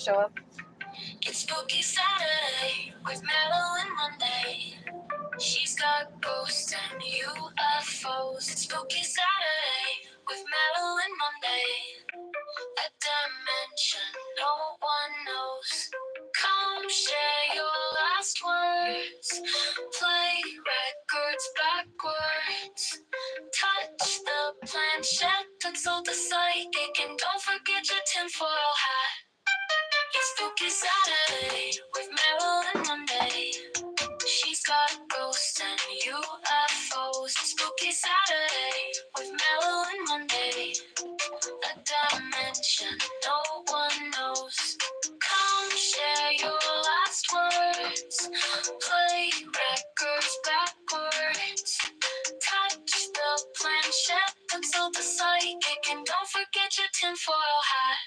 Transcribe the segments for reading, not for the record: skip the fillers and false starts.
show up. It's spooky Saturday with Marilyn Monday. She's got ghosts and UFOs. It's spooky Saturday with Marilyn Monday. A dimension no one knows. Come share your last words. Play records backwards. Touch the planchette, consult the psychic, and don't forget your tinfoil hat. It's spooky Saturday with Marilyn Monday. She's got ghosts and UFOs. It's spooky Saturday with Marilyn Monday. A dimension no one knows. Come share your last words. Play records backwards. Touch the planchette, consult the psychic, and don't forget your tinfoil hat.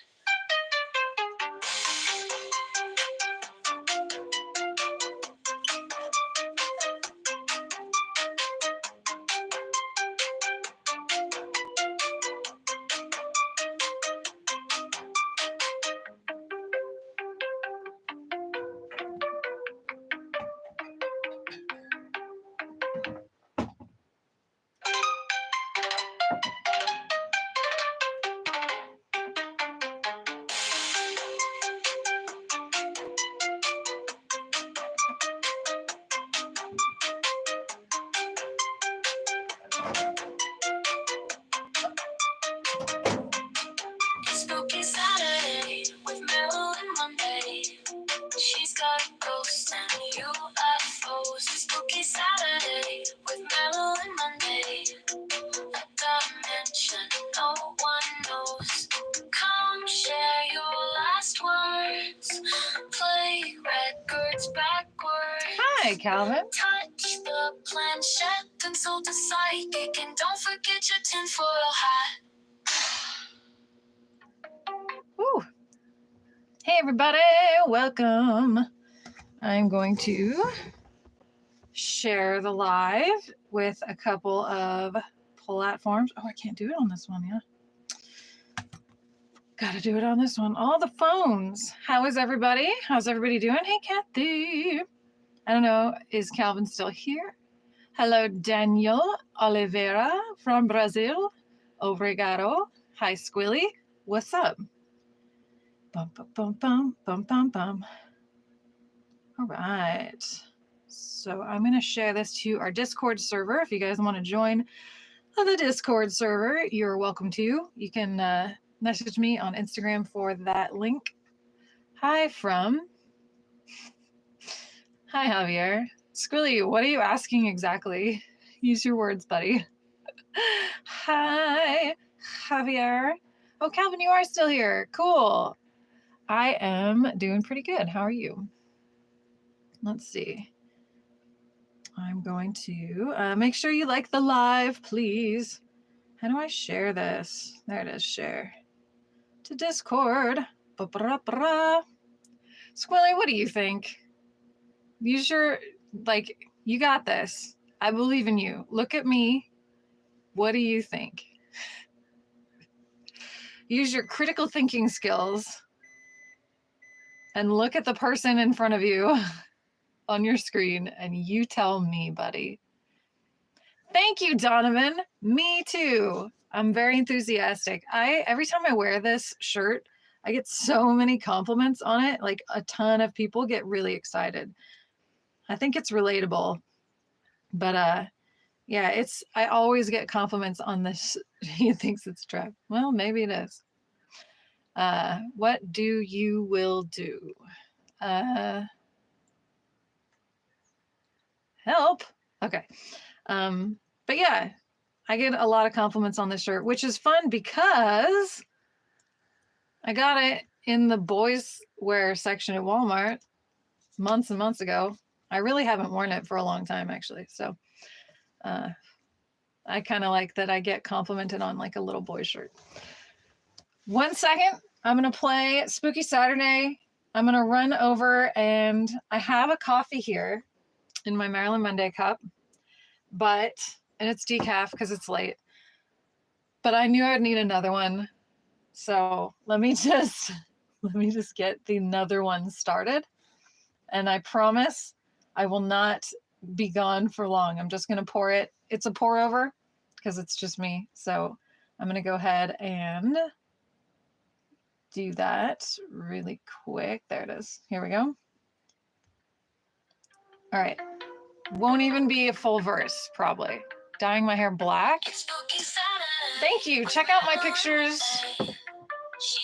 Spooky Saturday with Marilyn Monday. She's got ghosts and UFOs. Spooky Saturday with Marilyn Monday. A dimension no one knows. Come share your last words. Play records backwards. Hi, Calvin. Touch the planchette, consult the psychic, and don't forget your tinfoil hat. Woo. Hey, everybody. Welcome. I'm going to share the live with a couple of platforms. Oh, I can't do it on this one, yeah. Got to do it on this one. All the phones. How is everybody? How's everybody doing? Hey, Kathy. I don't know. Is Calvin still here? Hello, Daniel Oliveira from Brazil. Obrigado. Hi, Squilly. What's up? Bum, bum, bum, bum, bum, bum, bum. All right. So I'm going to share this to our Discord server. If you guys want to join the Discord server, you're welcome to. You can message me on Instagram for that link. Hi, Javier. Squilly, what are you asking exactly? Use your words, buddy. Hi, Javier. Oh, Calvin, you are still here. Cool. I am doing pretty good. How are you? Let's see. I'm going to make sure you like the live, please. How do I share this? There it is, share. To Discord. Squilly, what do you think? Use your, you got this. I believe in you. Look at me. What do you think? Use your critical thinking skills and look at the person in front of you on your screen and you tell me, buddy. Thank you, Donovan. Me too. I'm very enthusiastic. Every time I wear this shirt, I get so many compliments on it. Like a ton of people get really excited. I think it's relatable. But yeah, I always get compliments on this. He thinks it's trap. Well, maybe it is. What do you will do? Help. Okay. But yeah, I get a lot of compliments on this shirt, which is fun because I got it in the boys wear section at Walmart months and months ago. I really haven't worn it for a long time, actually. So I kind of like that I get complimented on like a little boy shirt. 1 second. I'm going to play Spooky Saturday. I'm going to run over and I have a coffee here in my Marilyn Monday cup, and it's decaf because it's late, but I knew I'd need another one. So let me just Let me just get the another one started. And I promise I will not be gone for long. I'm just going to pour it. It's a pour over because it's just me. So I'm going to go ahead and do that really quick. There it is. Here we go. All right. Won't even be a full verse, probably. Dyeing my hair black. Thank you. Check out my pictures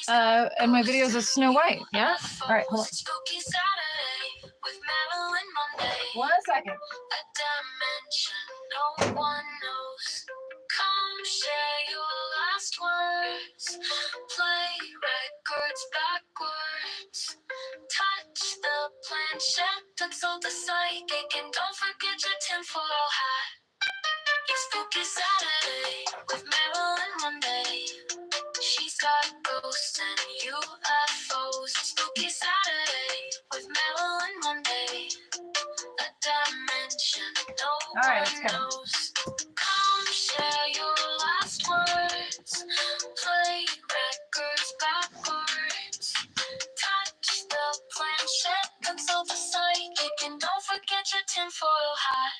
and my videos of Snow White. Yeah? All right, hold on. Spooky Saturday with Marilyn Monroe. 1 second. A dimension no one knows. Come share your last words. Play records backwards. Touch the planchette, consult the psychic, and don't forget your tinfoil hat. It's Spooky Saturday with Marilyn Monroe. She's got ghosts and UFOs. Spooky Saturday with Marilyn Monroe. A dimension no All right, it's one coming. knows. Come share your last words. Play records backwards. Touch the planchette, consult the psychic, and don't forget your tinfoil hat.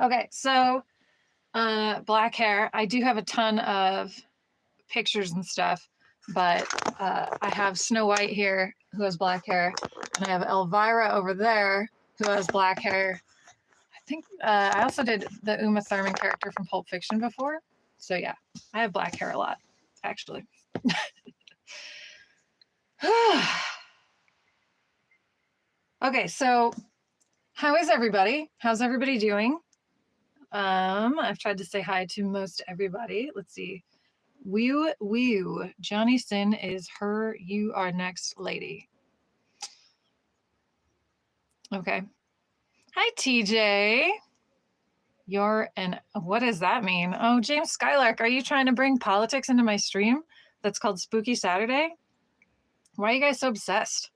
Okay, so black hair. I do have a ton of pictures and stuff, but I have Snow White here who has black hair, and I have Elvira over there who has black hair. I think I also did the Uma Thurman character from Pulp Fiction before. So yeah, I have black hair a lot, actually. Okay, so how is everybody? How's everybody doing? I've tried to say hi to most everybody. Let's see. Woo. Johnny Sin is her. You are next lady. Okay. Hi, TJ. What does that mean? Oh, James Skylark, are you trying to bring politics into my stream that's called Spooky Saturday? Why are you guys so obsessed?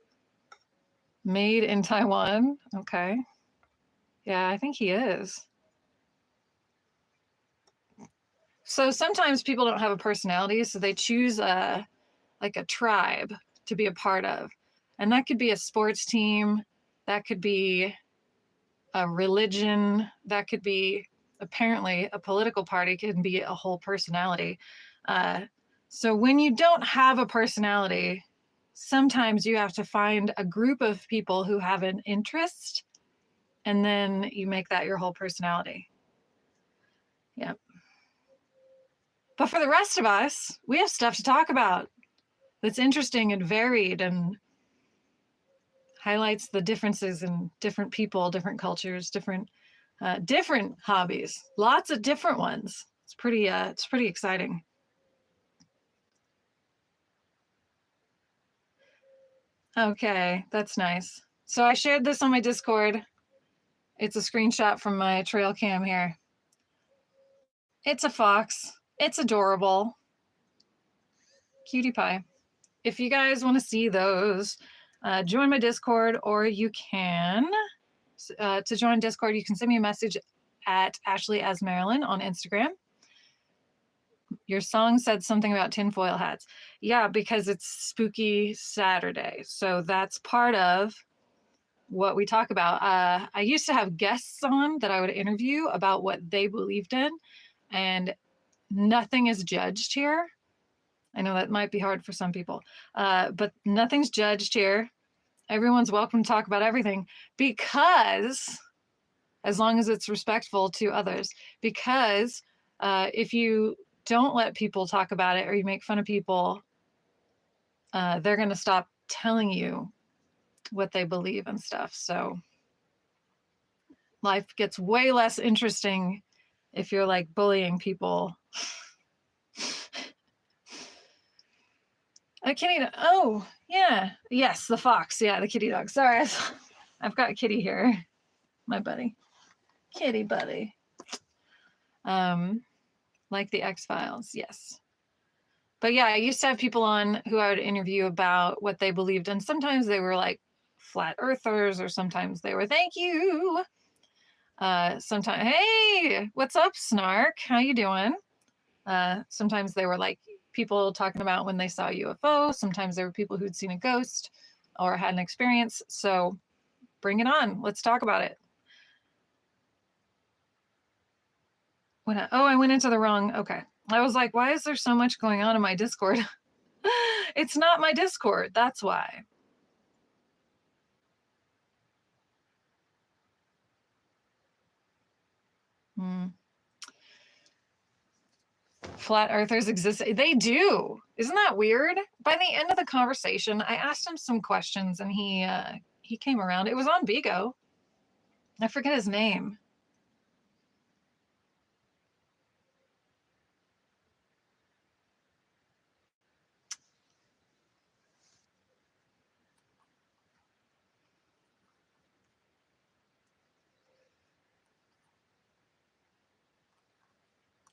Made in Taiwan? Okay. Yeah, I think he is. So sometimes people don't have a personality, so they choose a tribe to be a part of. And that could be a sports team, that could be a religion, that could be apparently a political party, can be a whole personality. So when you don't have a personality, sometimes you have to find a group of people who have an interest, and then you make that your whole personality. Yep. But for the rest of us, we have stuff to talk about that's interesting and varied and highlights the differences in different people, different cultures, different hobbies, lots of different ones. It's pretty exciting. Okay, that's nice. So I shared this on my Discord. It's a screenshot from my trail cam here. It's a fox. It's adorable. Cutie pie. If you guys want to see those, join my Discord, or you can, to join Discord, you can send me a message at Ashley as Marilyn on Instagram. Your song said something about tinfoil hats. Yeah, because it's Spooky Saturday. So that's part of what we talk about. I used to have guests on that I would interview about what they believed in, and nothing is judged here. I know that might be hard for some people, but nothing's judged here. Everyone's welcome to talk about everything, because as long as it's respectful to others, because if you don't let people talk about it or you make fun of people, they're going to stop telling you what they believe and stuff. So life gets way less interesting if you're like bullying people. A kitty dog. Oh, yeah. Yes, the fox. Yeah, the kitty dog. Sorry, I've got Kitty here. My buddy. Kitty buddy. Like the X-Files, yes. But yeah, I used to have people on who I would interview about what they believed in. Sometimes they were like flat earthers, or sometimes they were, thank you. Sometimes, hey, what's up, Snark? How you doing? Sometimes they were like people talking about when they saw a UFO. Sometimes there were people who'd seen a ghost or had an experience. So bring it on. Let's talk about it. I went into the wrong. Okay. I was like, why is there so much going on in my Discord? It's not my Discord. That's why. Flat earthers exist. They do. Isn't that weird? By the end of the conversation, I asked him some questions and he came around. It was on Bigo. I forget his name.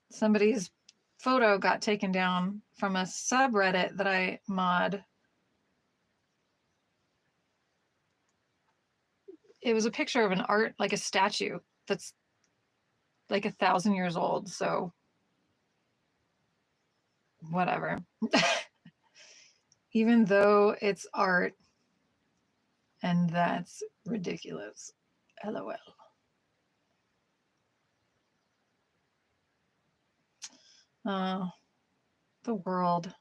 Somebody's photo got taken down from a subreddit that I mod. It was a picture of an art, like a statue that's like 1,000 years old. So whatever. Even though it's art, and that's ridiculous. LOL. Oh, the world.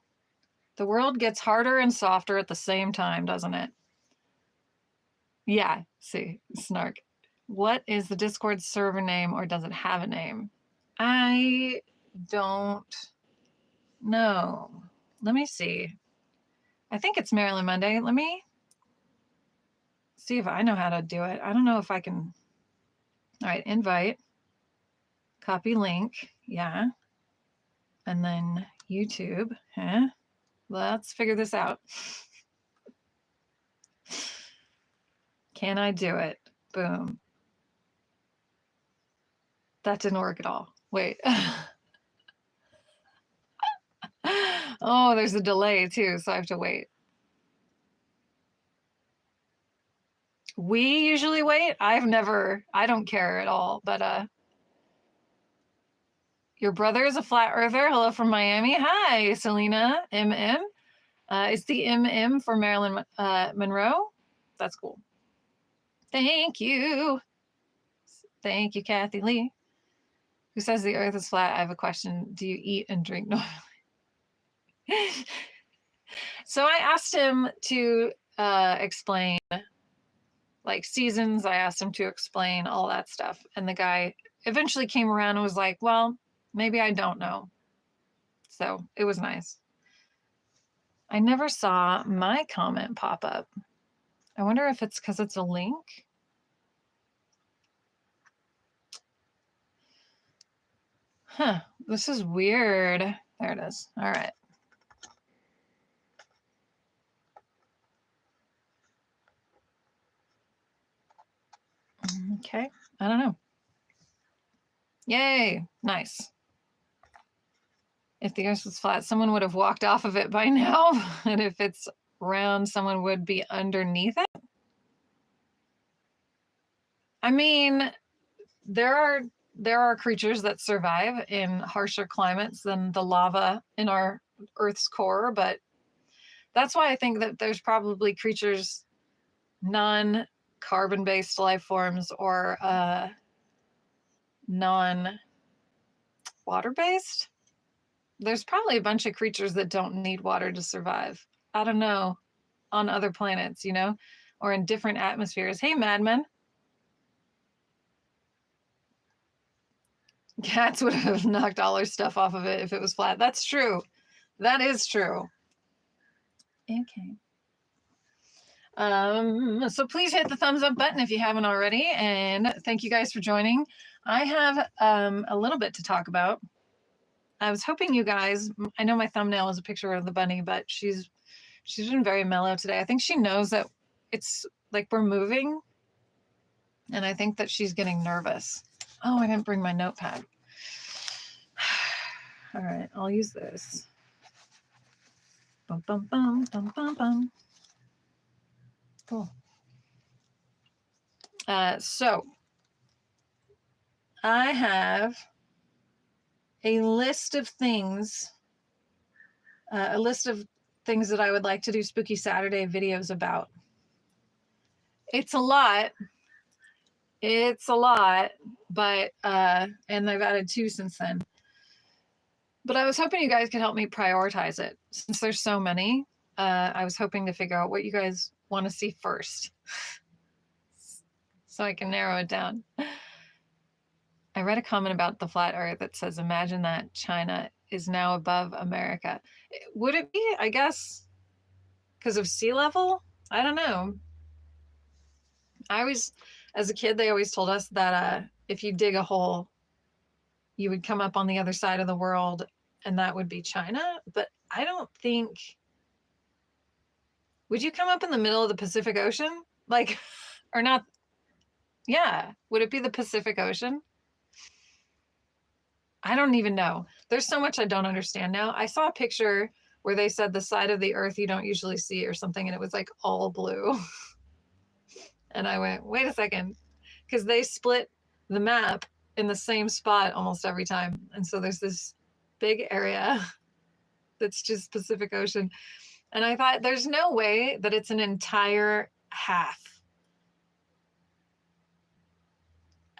The world gets harder and softer at the same time, doesn't it? Yeah, see, snark. What is the Discord server name, or does it have a name? I don't know. Let me see. I think it's Marilyn Monday. Let me see if I know how to do it. I don't know if I can. All right, invite, copy link. Yeah. And then YouTube. Huh? Let's figure this out. Can I do it? Boom. That didn't work at all. Wait. Oh, there's a delay too, so I have to wait. We usually wait. I don't care at all, but your brother is a flat earther. Hello from Miami. Hi, Selena MM. Is the MM for Marilyn Monroe? That's cool. Thank you. Thank you, Kathy Lee. Who says the earth is flat? I have a question. Do you eat and drink normally? So I asked him to explain like seasons. I asked him to explain all that stuff. And the guy eventually came around and was like, well, maybe I don't know. So it was nice. I never saw my comment pop up. I wonder if it's because it's a link. Huh, this is weird. There it is. All right. Okay, I don't know. Yay, nice. If the earth was flat, someone would have walked off of it by now. And if it's round, someone would be underneath it. I mean, there are creatures that survive in harsher climates than the lava in our Earth's core, but that's why I think that there's probably creatures, non-carbon based life forms or non-water based. There's probably a bunch of creatures that don't need water to survive. I don't know, on other planets, you know, or in different atmospheres. Hey, Madman. Cats would have knocked all our stuff off of it if it was flat. That's true. That is true. Okay. So please hit the thumbs up button if you haven't already. And thank you guys for joining. I have a little bit to talk about. I was hoping you guys, I know my thumbnail is a picture of the bunny, but she's been very mellow today. I think she knows that it's like we're moving. And I think that she's getting nervous. Oh, I didn't bring my notepad. All right, I'll use this. Bum, bum, bum, bum, bum, bum. Cool. So I have a list of things a list of things that I would like to do Spooky Saturday videos about. It's a lot. It's a lot, but, and I've added 2 since then. But I was hoping you guys could help me prioritize it. Since there's so many, I was hoping to figure out what you guys want to see first so I can narrow it down. I read a comment about the flat earth that says, imagine that China is now above America. Would it be, I guess, because of sea level? I don't know. As a kid, they always told us that if you dig a hole, you would come up on the other side of the world, and that would be China. But I don't think, would you come up in the middle of the Pacific Ocean? Like, or not? Yeah. Would it be the Pacific Ocean? I don't even know. There's so much I don't understand now. I saw a picture where they said the side of the earth you don't usually see or something, and it was like all blue. And I went, wait a second, because they split the map in the same spot almost every time. And so there's this big area that's just Pacific Ocean. And I thought, there's no way that it's an entire half.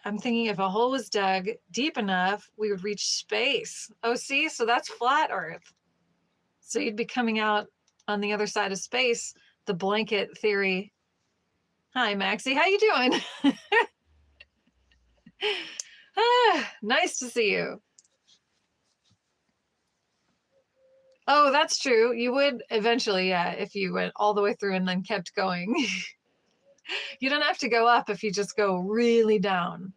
I'm thinking if a hole was dug deep enough, we would reach space. Oh, see? So that's flat Earth. So you'd be coming out on the other side of space, the blanket theory. Hi, Maxie. How you doing? Nice to see you. Oh, that's true. You would eventually, yeah, if you went all the way through and then kept going. You don't have to go up if you just go really down.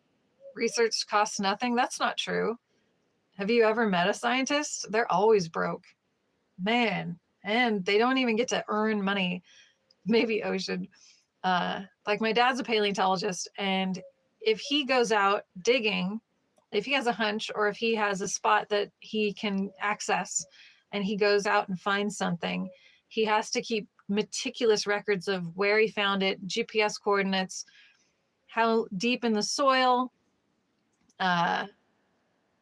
Research costs nothing. That's not true. Have you ever met a scientist? They're always broke. Man, and they don't even get to earn money. Maybe Ocean. Like my dad's a paleontologist, and if he goes out digging, if he has a hunch or if he has a spot that he can access and he goes out and finds something, he has to keep meticulous records of where he found it, GPS coordinates, how deep in the soil,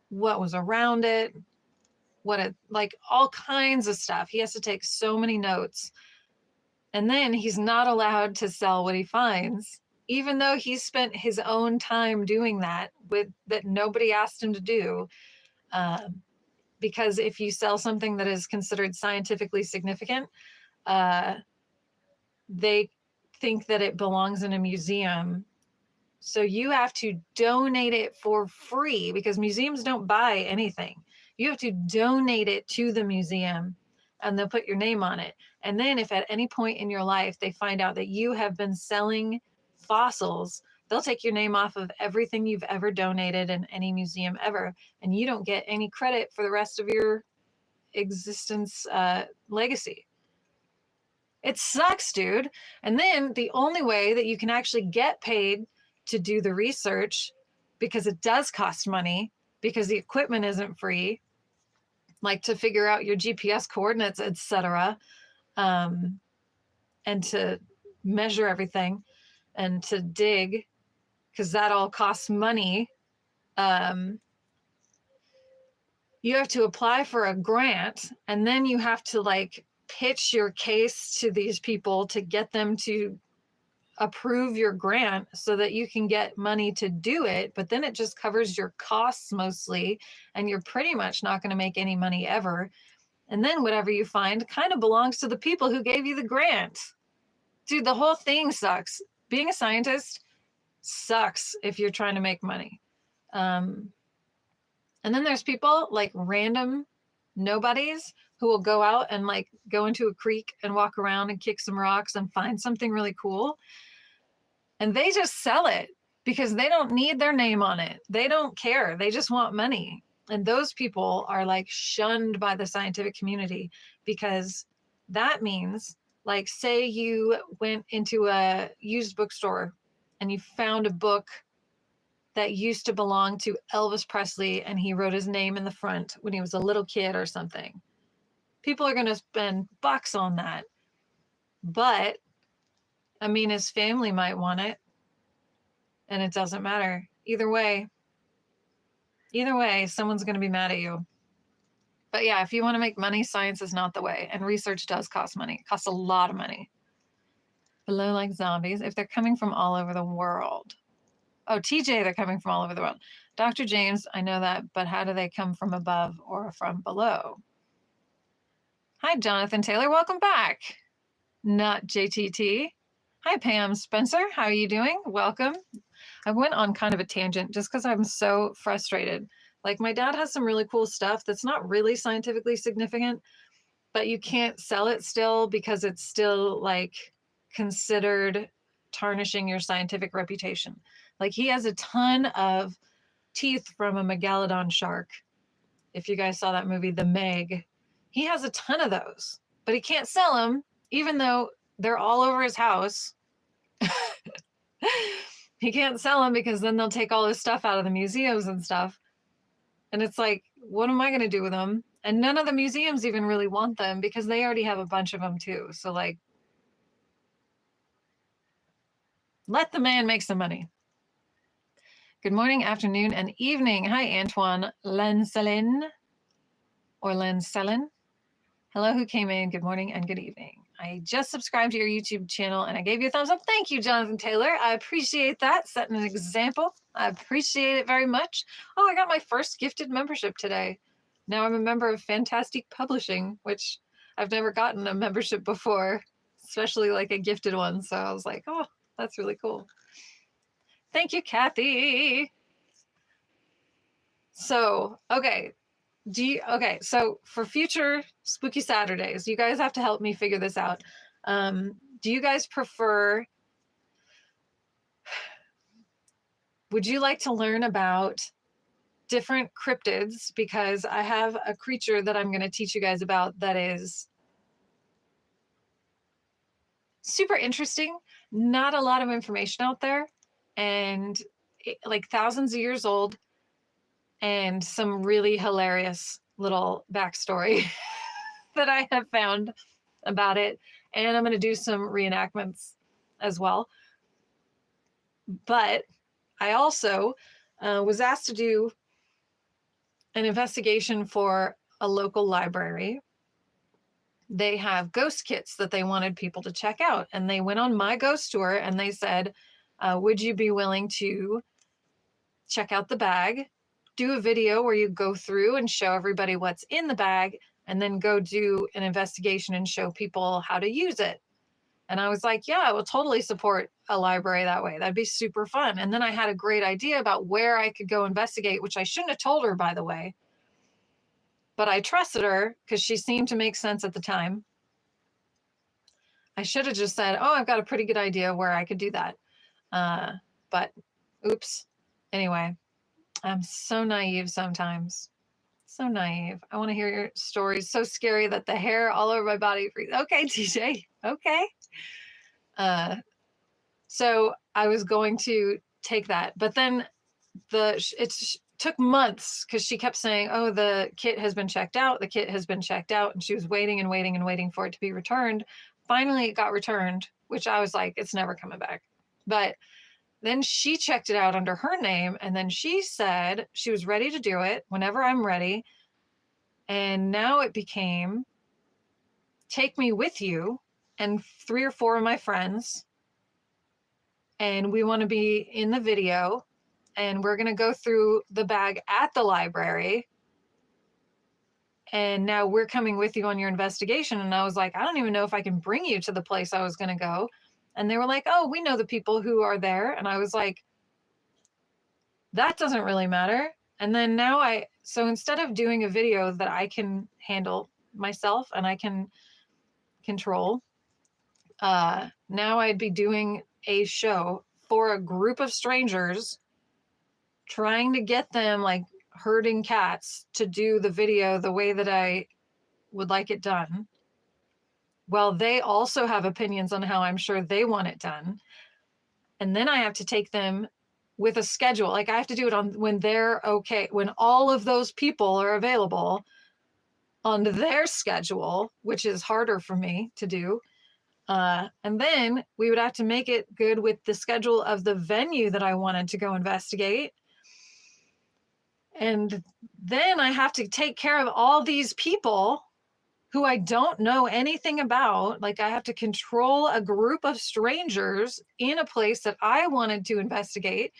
what was around it, like all kinds of stuff. He has to take so many notes. And then he's not allowed to sell what he finds, even though he spent his own time doing that that nobody asked him to do. Because if you sell something that is considered scientifically significant, they think that it belongs in a museum. So you have to donate it for free because museums don't buy anything. You have to donate it to the museum and they'll put your name on it. And then if at any point in your life they find out that you have been selling fossils, they'll take your name off of everything you've ever donated in any museum ever. And you don't get any credit for the rest of your existence legacy. It sucks, dude. And then the only way that you can actually get paid to do the research, because it does cost money, because the equipment isn't free, like to figure out your GPS coordinates, etc., and to measure everything and to dig, because that all costs money. You have to apply for a grant, and then you have to like pitch your case to these people to get them to approve your grant so that you can get money to do it. But then it just covers your costs mostly, and you're pretty much not going to make any money ever. And then whatever you find kind of belongs to the people who gave you the grant. Dude, the whole thing sucks. Being a scientist sucks if you're trying to make money. And then there's people like random nobodies who will go out and like go into a creek and walk around and kick some rocks and find something really cool. And they just sell it because they don't need their name on it. They don't care. They just want money. And those people are like shunned by the scientific community, because that means, like, say you went into a used bookstore and you found a book that used to belong to Elvis Presley and he wrote his name in the front when he was a little kid or something. People are going to spend bucks on that. But, I mean, his family might want it. And it doesn't matter. Either way, someone's going to be mad at you. But yeah, if you want to make money, science is not the way. And research does cost money. It costs a lot of money. Below like zombies, if they're coming from all over the world. Oh, TJ, they're coming from all over the world. Dr. James, I know that, but how do they come from above or from below? Hi, Jonathan Taylor. Welcome back. Not JTT. Hi, Pam Spencer. How are you doing? Welcome. I went on kind of a tangent just because I'm so frustrated. Like, my dad has some really cool stuff that's not really scientifically significant, but you can't sell it still because it's still like considered tarnishing your scientific reputation. Like, he has a ton of teeth from a megalodon shark. If you guys saw that movie, The Meg, he has a ton of those, but he can't sell them, even though they're all over his house. He can't sell them because then they'll take all his stuff out of the museums and stuff. And it's like, what am I going to do with them? And none of the museums even really want them because they already have a bunch of them too. So, like, let the man make some money. Good morning, afternoon, and evening. Hi, Antoine Lenselin or Lenselin. Hello, who came in? Good morning and good evening. I just subscribed to your YouTube channel and I gave you a thumbs up. Thank you, Jonathan Taylor. I appreciate that. Setting an example. I appreciate it very much. Oh, I got my first gifted membership today. Now I'm a member of Fantastic Publishing, which I've never gotten a membership before, especially like a gifted one. So I was like, oh, that's really cool. Thank you, Kathy. So, okay. So for future Spooky Saturdays, you guys have to help me figure this out. Do you guys prefer, would you like to learn about different cryptids? Because I have a creature that I'm going to teach you guys about that is super interesting. Not a lot of information out there, and like thousands of years old, and some really hilarious little backstory that I have found about it. And I'm going to do some reenactments as well. But I also was asked to do an investigation for a local library. They have ghost kits that they wanted people to check out. And they went on my ghost tour and they said, would you be willing to check out the bag, do a video where you go through and show everybody what's in the bag, and then go do an investigation and show people how to use it? And I was like, yeah, I will totally support a library that way. That'd be super fun. And then I had a great idea about where I could go investigate, which I shouldn't have told her, by the way. But I trusted her because she seemed to make sense at the time. I should have just said, oh, I've got a pretty good idea where I could do that. But oops. Anyway, I'm so naive sometimes. So naive. I want to hear your stories. So scary that the hair all over my body freezes. Okay, TJ. Okay. So I was going to take that, but then it took months because she kept saying, oh, the kit has been checked out. The kit has been checked out. And she was waiting and waiting and waiting for it to be returned. Finally, it got returned, which I was like, it's never coming back. But then she checked it out under her name. And then she said she was ready to do it whenever I'm ready. And now it became, take me with you and 3 or 4 of my friends. And we want to be in the video. And we're going to go through the bag at the library. And now we're coming with you on your investigation. And I was like, I don't even know if I can bring you to the place I was going to go. And they were like, oh, we know the people who are there. And I was like, that doesn't really matter. And then now so instead of doing a video that I can handle myself and I can control, now I'd be doing a show for a group of strangers, trying to get them, like herding cats, to do the video the way that I would like it done. Well, they also have opinions on how I'm sure they want it done. And then I have to take them with a schedule. Like I have to do it on when they're okay, when all of those people are available on their schedule, which is harder for me to do. And then we would have to make it good with the schedule of the venue that I wanted to go investigate. And then I have to take care of all these people who I don't know anything about. Like, I have to control a group of strangers in a place that I wanted to investigate,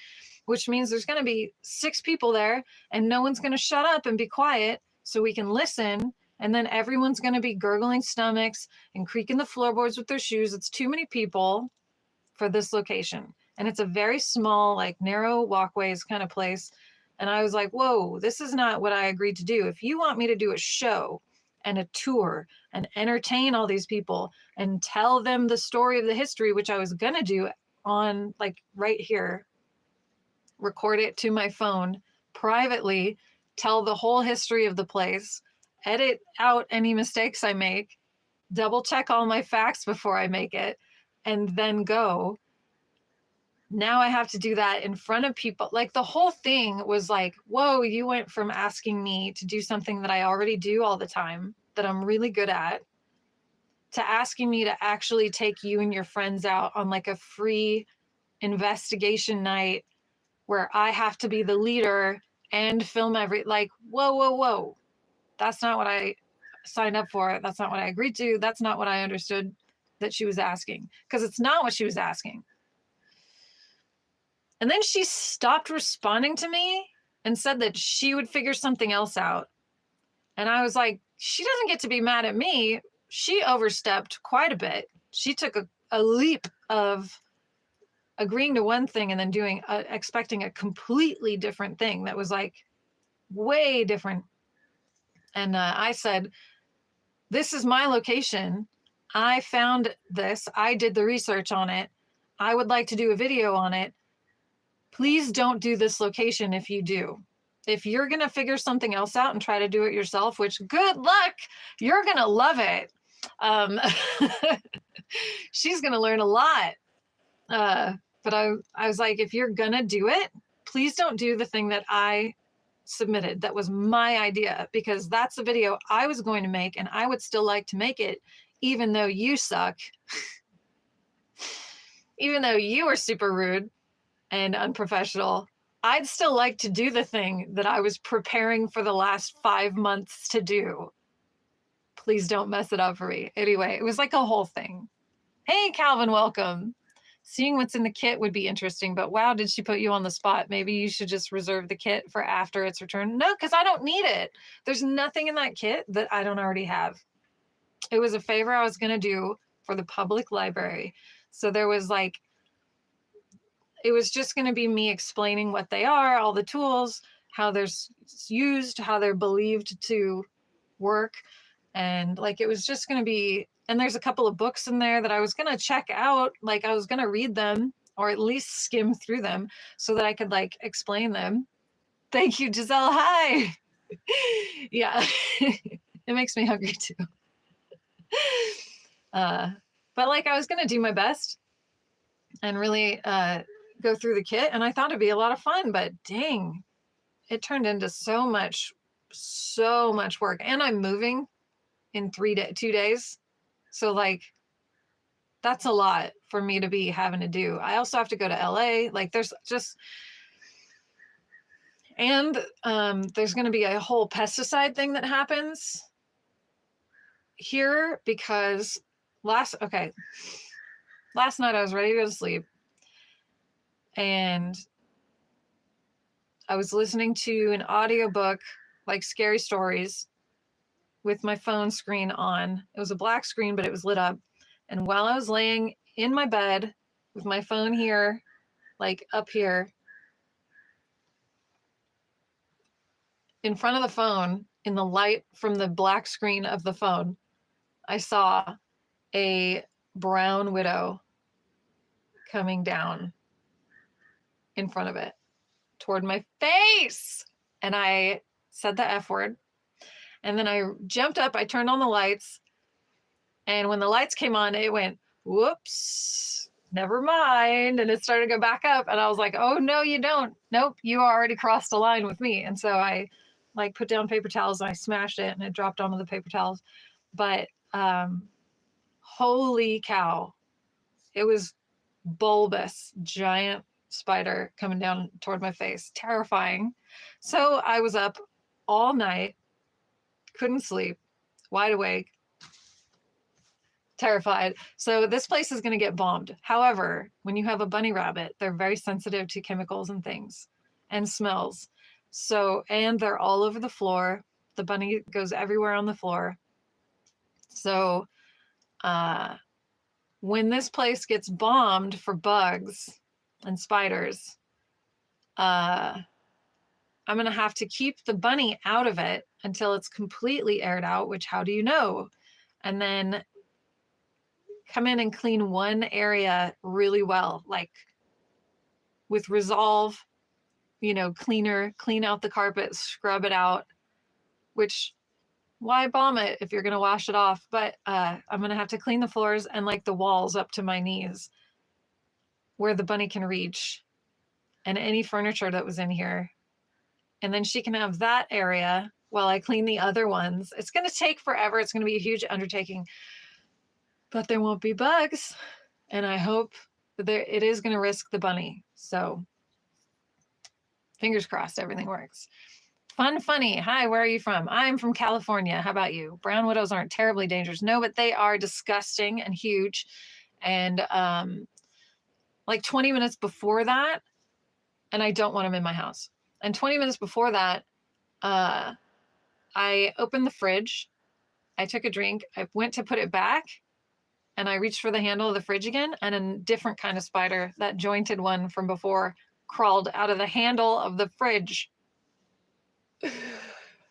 which means there's going to be 6 people there and no one's going to shut up and be quiet so we can listen. And then everyone's going to be gurgling stomachs and creaking the floorboards with their shoes. It's too many people for this location. And it's a very small, like narrow walkways kind of place. And I was like, whoa, this is not what I agreed to do. If you want me to do a show and a tour and entertain all these people and tell them the story of the history, which I was going to do on like right here, record it to my phone privately, tell the whole history of the place, edit out any mistakes I make, double check all my facts before I make it, and then go. Now I have to do that in front of people. Like, the whole thing was like, whoa, you went from asking me to do something that I already do all the time, that I'm really good at, to asking me to actually take you and your friends out on like a free investigation night where I have to be the leader and film like, whoa. That's not what I signed up for. That's not what I agreed to. That's not what I understood that she was asking, because it's not what she was asking. And then she stopped responding to me and said that she would figure something else out. And I was like, she doesn't get to be mad at me. She overstepped quite a bit. She took a leap of agreeing to one thing and then doing, expecting a completely different thing that was like way different. And I said, this is my location. I found this. I did the research on it. I would like to do a video on it. Please don't do this location if you do. If you're going to figure something else out and try to do it yourself, which good luck, you're going to love it. She's going to learn a lot. But I was like, if you're going to do it, please don't do the thing that I submitted. That was my idea, because that's the video I was going to make, and I would still like to make it, even though you suck. Even though you were super rude and unprofessional, I'd still like to do the thing that I was preparing for the last 5 months to do. Please don't mess it up for me. Anyway, it was like a whole thing. Hey, Calvin, welcome. Seeing what's in the kit would be interesting, but wow, did she put you on the spot? Maybe you should just reserve the kit for after its return. No, because I don't need it. There's nothing in that kit that I don't already have. It was a favor I was going to do for the public library. So there was like, it was just going to be me explaining what they are, all the tools, how they're used, how they're believed to work. And like, it was just going to be, and there's a couple of books in there that I was going to check out. Like, I was going to read them or at least skim through them so that I could like explain them. Thank you, Giselle. Hi. Yeah, it makes me hungry too. But like, I was going to do my best and really go through the kit, and I thought it'd be a lot of fun, but dang, it turned into so much work. And I'm moving in 2 days. So like, that's a lot for me to be having to do. I also have to go to LA. Like, there's just, and there's going to be a whole pesticide thing that happens here, because last night I was ready to go to sleep, and I was listening to an audiobook, like scary stories, with my phone screen on. It was a black screen, but it was lit up. And while I was laying in my bed with my phone here, like up here, in front of the phone, in the light from the black screen of the phone, I saw a brown widow coming down in front of it toward my face. And I said the F word. And then I jumped up, I turned on the lights. And when the lights came on, it went, whoops, never mind. And it started to go back up. And I was like, oh, no, you don't. Nope, you already crossed the line with me. And so I like put down paper towels and I smashed it and it dropped onto the paper towels. But holy cow, it was bulbous, giant spider coming down toward my face. Terrifying. So I was up all night, couldn't sleep, wide awake, terrified. So this place is going to get bombed. However, when you have a bunny rabbit, they're very sensitive to chemicals and things and smells. So, and they're all over the floor. The bunny goes everywhere on the floor. So, when this place gets bombed for bugs and spiders, I'm going to have to keep the bunny out of it until it's completely aired out, which how do you know? And then come in and clean one area really well, like with Resolve, cleaner, clean out the carpet, scrub it out, which why bomb it if you're going to wash it off? But I'm going to have to clean the floors and like the walls up to my knees where the bunny can reach and any furniture that was in here. And then she can have that area while I clean the other ones. It's going to take forever. It's going to be a huge undertaking, but there won't be bugs. And I hope that it is going to risk the bunny. So fingers crossed, everything works. Funny. Hi, where are you from? I'm from California. How about you? Brown widows aren't terribly dangerous. No, but they are disgusting and huge. And like 20 minutes before that, and I don't want them in my house. And 20 minutes before that, I opened the fridge. I took a drink. I went to put it back, and I reached for the handle of the fridge again, and a different kind of spider, that jointed one from before, crawled out of the handle of the fridge.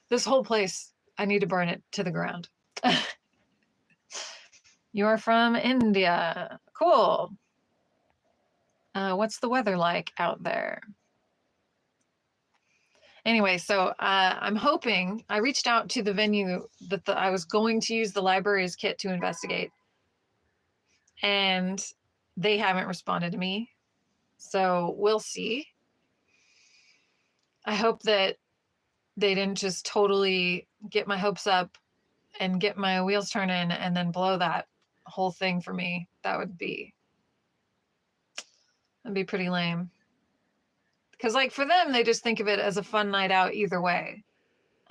This whole place, I need to burn it to the ground. You're from India. Cool. What's the weather like out there? Anyway, so I'm hoping, I reached out to the venue that I was going to use the library's kit to investigate, and they haven't responded to me. So we'll see. I hope that they didn't just totally get my hopes up and get my wheels turning and then blow that whole thing for me. That'd be pretty lame. Because like for them, they just think of it as a fun night out either way.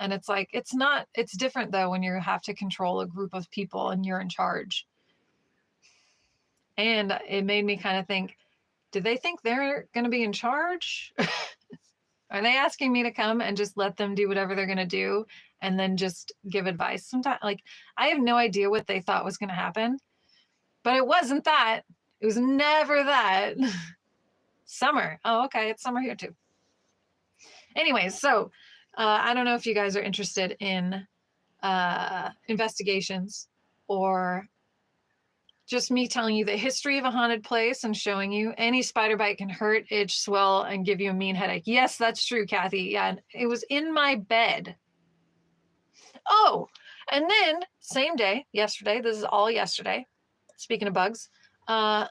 And it's like, it's not, it's different though when you have to control a group of people and you're in charge. And it made me kind of think, do they think they're going to be in charge? Are they asking me to come and just let them do whatever they're going to do and then just give advice? Sometimes, like, I have no idea what they thought was going to happen, but it wasn't that. It was never that. Summer. Oh, okay. It's summer here too. Anyways, so I don't know if you guys are interested in investigations or just me telling you the history of a haunted place and showing you any spider bite can hurt, itch, swell, and give you a mean headache. Yes, that's true, Kathy. Yeah, it was in my bed. Oh, and then same day, yesterday, this is all yesterday, speaking of bugs, I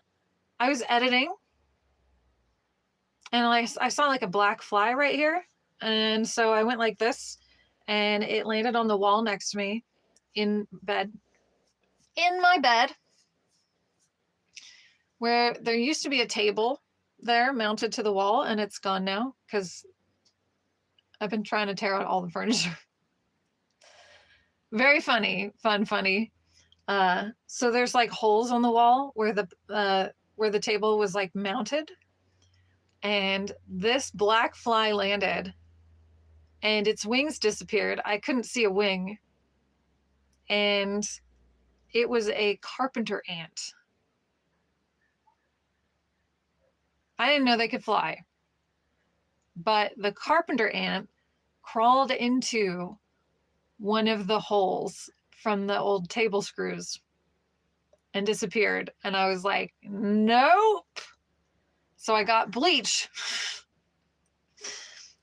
was editing and I saw like a black fly right here. And so I went like this and it landed on the wall next to me in my bed, where there used to be a table there mounted to the wall, and it's gone now because I've been trying to tear out all the furniture. Very funny, funny. So there's like holes on the wall where the table was like mounted, and this black fly landed, and its wings disappeared. I couldn't see a wing, and it was a carpenter ant. I didn't know they could fly, but the carpenter ant crawled into one of the holes from the old table screws and disappeared. And I was like, nope. So I got bleach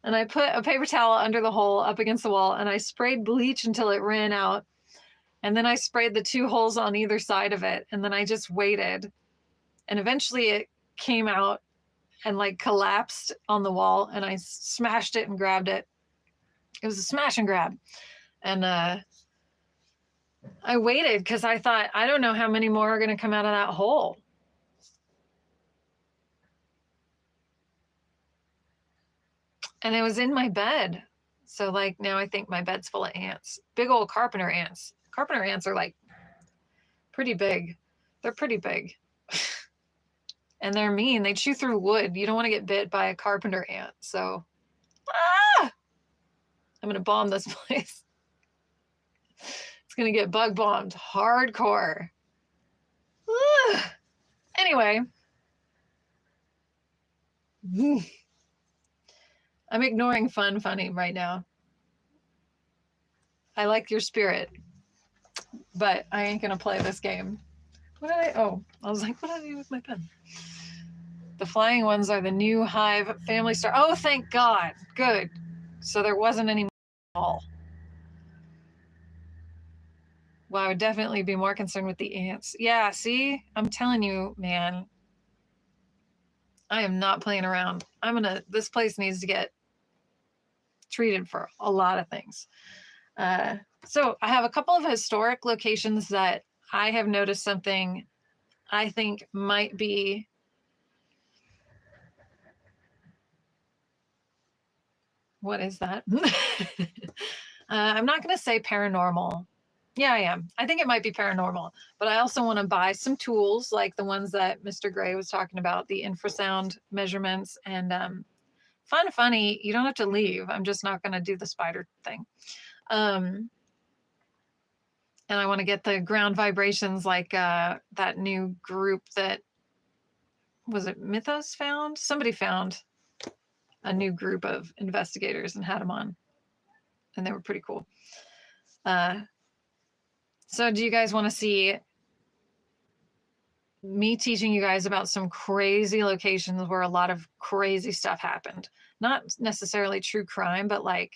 and I put a paper towel under the hole up against the wall, and I sprayed bleach until it ran out. And then I sprayed the 2 holes on either side of it. And then I just waited, and eventually it came out and like collapsed on the wall, and I smashed it and grabbed it. It was a smash and grab. And I waited because I thought, I don't know how many more are going to come out of that hole. And it was in my bed. So like now I think my bed's full of ants. Big old carpenter ants. Carpenter ants are like pretty big. They're pretty big. And they're mean. They chew through wood. You don't want to get bit by a carpenter ant. So, I'm going to bomb this place. It's going to get bug bombed hardcore. Anyway. I'm ignoring funny right now. I like your spirit, but I ain't going to play this game. What did I? Oh, I was like, what did I do with my pen? The flying ones are the new Hive Family Star. Oh, thank God. Good. So there wasn't any all. Well, I would definitely be more concerned with the ants. Yeah, see? I'm telling you, man. I am not playing around. This place needs to get treated for a lot of things. So I have a couple of historic locations that I have noticed something I think might be what is that? I'm not going to say paranormal. Yeah, I am. I think it might be paranormal, but I also want to buy some tools like the ones that Mr. Gray was talking about, the infrasound measurements and funny. You don't have to leave. I'm just not going to do the spider thing. And I want to get the ground vibrations like that new group that was it Mythos found? Somebody found a new group of investigators and had them on, and they were pretty cool. So do you guys want to see me teaching you guys about some crazy locations where a lot of crazy stuff happened? Not necessarily true crime, but like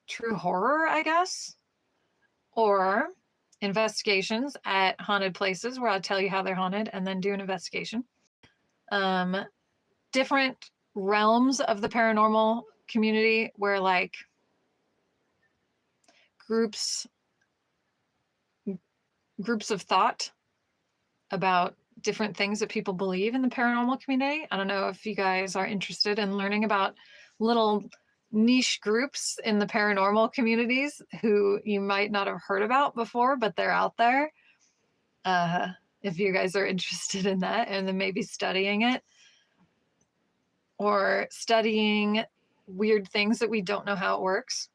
true horror, I guess, or investigations at haunted places where I'll tell you how they're haunted and then do an investigation. Different realms of the paranormal community where like groups of thought about different things that people believe in the paranormal community. I don't know if you guys are interested in learning about little niche groups in the paranormal communities who you might not have heard about before, but they're out there. If you guys are interested in that and then maybe studying it or studying weird things that we don't know how it works.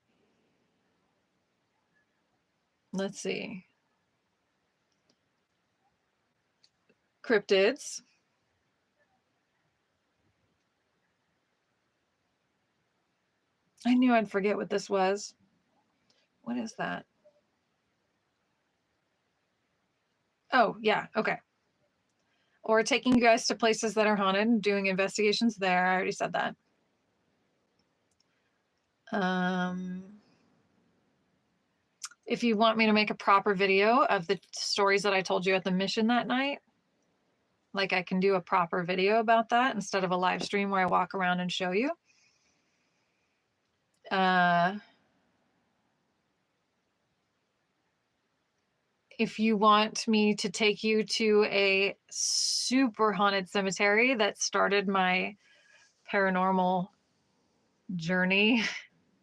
Let's see. Cryptids. I knew I'd forget what this was. What is that? Oh, yeah. Okay. Or taking you guys to places that are haunted and doing investigations there. I already said that. If you want me to make a proper video of the stories that I told you at the mission that night, like I can do a proper video about that instead of a live stream where I walk around and show you. If you want me to take you to a super haunted cemetery that started my paranormal journey,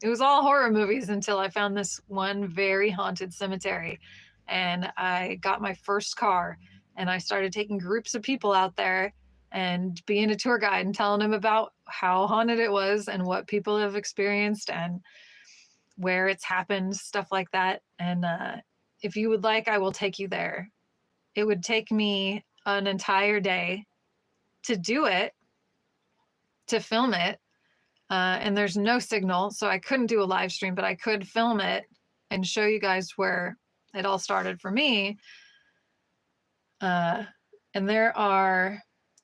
it was all horror movies until I found this one very haunted cemetery. And I got my first car and I started taking groups of people out there and being a tour guide and telling them about how haunted it was and what people have experienced and where it's happened, stuff like that. And if you would like, I will take you there. It would take me an entire day to do it, to film it. And there's no signal, so I couldn't do a live stream, but I could film it and show you guys where it all started for me. And there are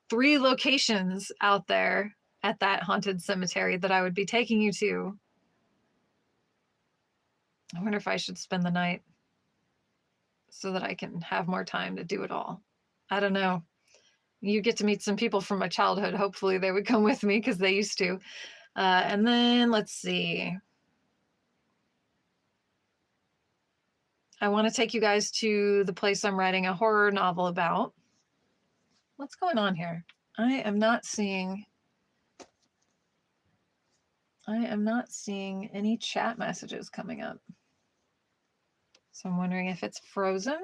3 locations out there at that haunted cemetery that I would be taking you to. I wonder if I should spend the night so that I can have more time to do it all. I don't know. You get to meet some people from my childhood. Hopefully they would come with me because they used to. And then let's see. I want to take you guys to the place I'm writing a horror novel about. What's going on here? I am not seeing I am not seeing any chat messages coming up. So I'm wondering if it's frozen.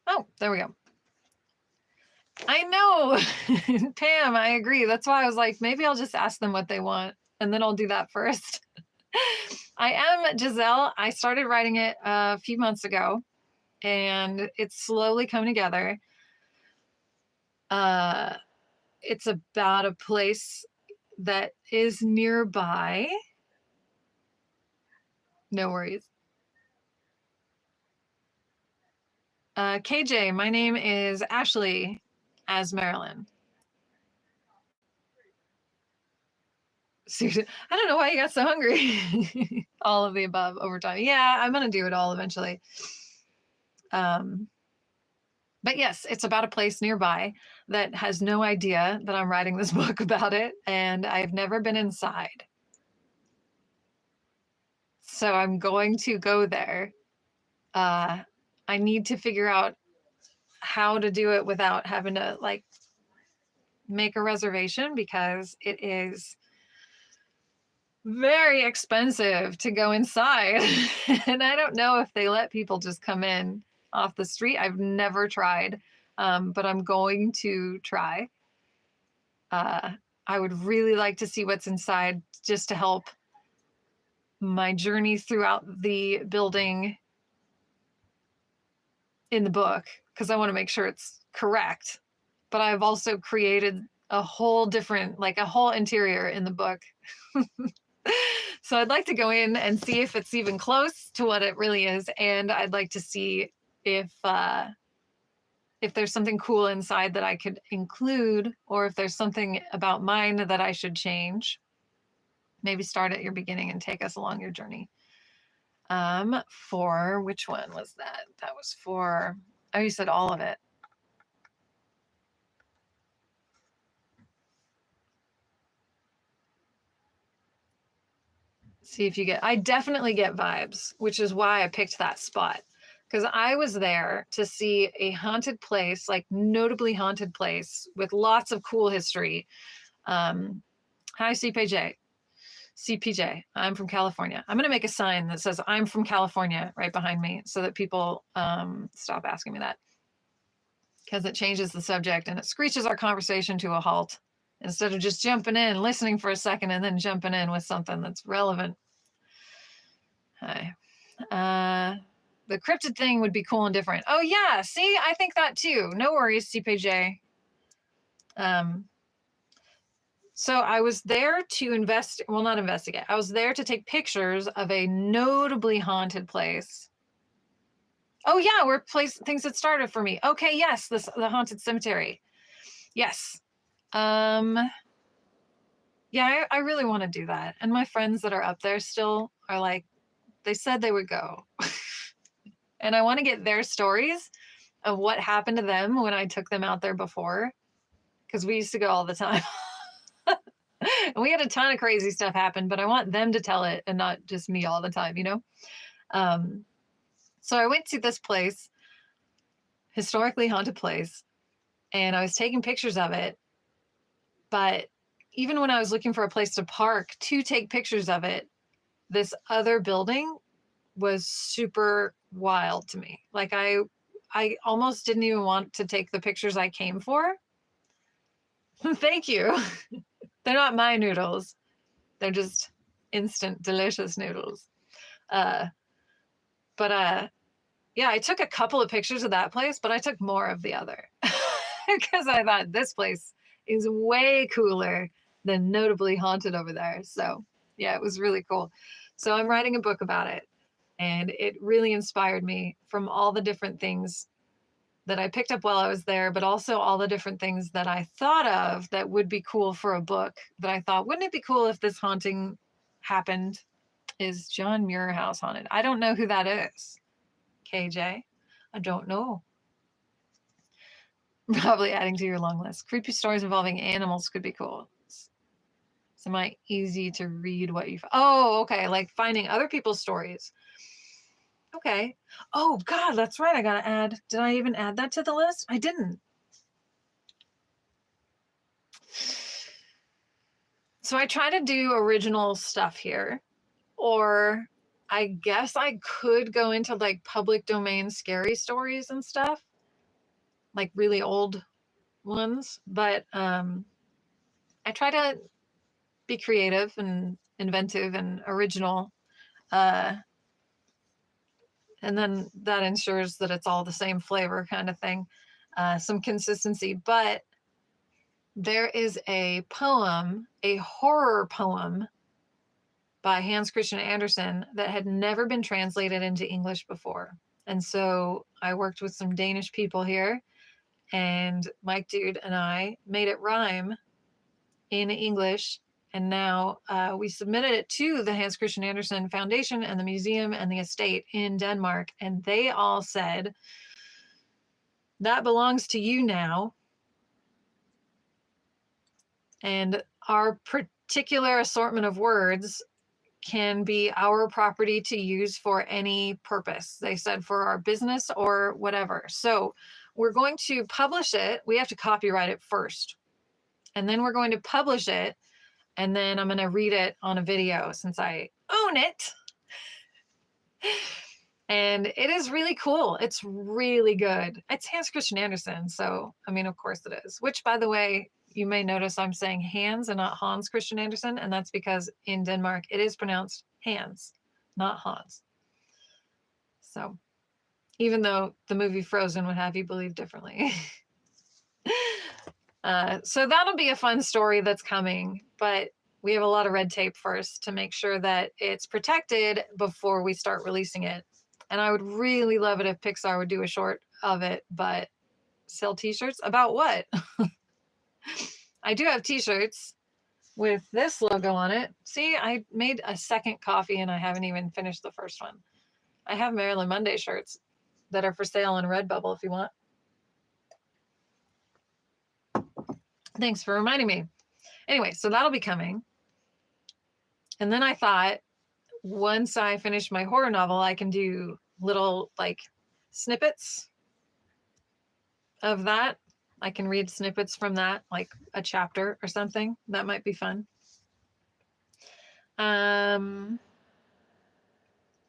Oh, there we go. I know, Pam, I agree. That's why I was like, maybe I'll just ask them what they want and then I'll do that first. I am Giselle. I started writing it a few months ago and it's slowly come together. It's about a place that is nearby. No worries. KJ, my name is Ashley as Marilyn. I don't know why you got so hungry. All of the above over time. Yeah, I'm going to do it all eventually. But yes, it's about a place nearby that has no idea that I'm writing this book about it, and I've never been inside. So I'm going to go there. I need to figure out how to do it without having to like make a reservation because it is very expensive to go inside. And I don't know if they let people just come in off the street. I've never tried, but I'm going to try. I would really like to see what's inside just to help my journey throughout the building in the book, because I want to make sure it's correct. But I've also created a whole different, like a whole interior in the book. So I'd like to go in and see if it's even close to what it really is. And I'd like to see if there's something cool inside that I could include, or if there's something about mine that I should change. Maybe start at your beginning and take us along your journey. For which one was that? That was for, oh, you said all of it. See if you get, I definitely get vibes, which is why I picked that spot. Because I was there to see a haunted place, like notably haunted place with lots of cool history. Hi, CPJ. CPJ, I'm from California. I'm going to make a sign that says I'm from California right behind me so that people stop asking me that. Because it changes the subject and it screeches our conversation to a halt instead of just jumping in, listening for a second, and then jumping in with something that's relevant. Hi. The cryptid thing would be cool and different. Oh, yeah. See, I think that too. No worries, CPJ. So I was there to not investigate. I was there to take pictures of a notably haunted place. Oh, yeah, where things that started for me. Okay, yes, the haunted cemetery. Yes. Yeah, I really want to do that. And my friends that are up there still are like, they said they would go. And I want to get their stories of what happened to them when I took them out there before, because we used to go all the time. And we had a ton of crazy stuff happen, but I want them to tell it and not just me all the time, you know? So I went to this place, historically haunted place, and I was taking pictures of it. But even when I was looking for a place to park to take pictures of it, this other building was super wild to me. Like I almost didn't even want to take the pictures I came for. Thank you. They're not my noodles. They're just instant, delicious noodles. Yeah, I took a couple of pictures of that place, but I took more of the other because I thought this place is way cooler than notably haunted over there. So yeah, it was really cool. So I'm writing a book about it, and it really inspired me from all the different things that I picked up while I was there, but also all the different things that I thought of that would be cool for a book that I thought, wouldn't it be cool if this haunting happened? Is John Muir house haunted? I don't know who that is. KJ, I don't know. Probably adding to your long list. Creepy stories involving animals could be cool. Semi easy to read what you. Oh, okay. Like finding other people's stories. Okay. Oh God, that's right. I gotta add. Did I even add that to the list? I didn't. So I try to do original stuff here, or I guess I could go into like public domain scary stories and stuff, like really old ones. But I try to be creative and inventive and original. Uh, and then that ensures that it's all the same flavor kind of thing, some consistency. But there is a poem, a horror poem by Hans Christian Andersen that had never been translated into English before. And so I worked with some Danish people here, and Mike Dude and I made it rhyme in English. And now we submitted it to the Hans Christian Andersen Foundation and the museum and the estate in Denmark. And they all said, that belongs to you now. And our particular assortment of words can be our property to use for any purpose. They said for our business or whatever. So we're going to publish it. We have to copyright it first. And then we're going to publish it. And then I'm going to read it on a video since I own it. And it is really cool. It's really good. It's Hans Christian Andersen. So, I mean, of course it is. Which, by the way, you may notice I'm saying Hans and not Hans Christian Andersen. And that's because in Denmark, it is pronounced Hans, not Hans. So, even though the movie Frozen would have you believe differently. So that'll be a fun story that's coming. But we have a lot of red tape first to make sure that it's protected before we start releasing it. And I would really love it if Pixar would do a short of it, but sell t-shirts about what? I do have t-shirts with this logo on it. See, I made a second coffee and I haven't even finished the first one. I have Marilyn Monday shirts that are for sale on Redbubble if you want. Thanks for reminding me. Anyway, so that'll be coming. And then I thought, once I finish my horror novel, I can do little like snippets of that. I can read snippets from that, like a chapter or something. That might be fun. I'm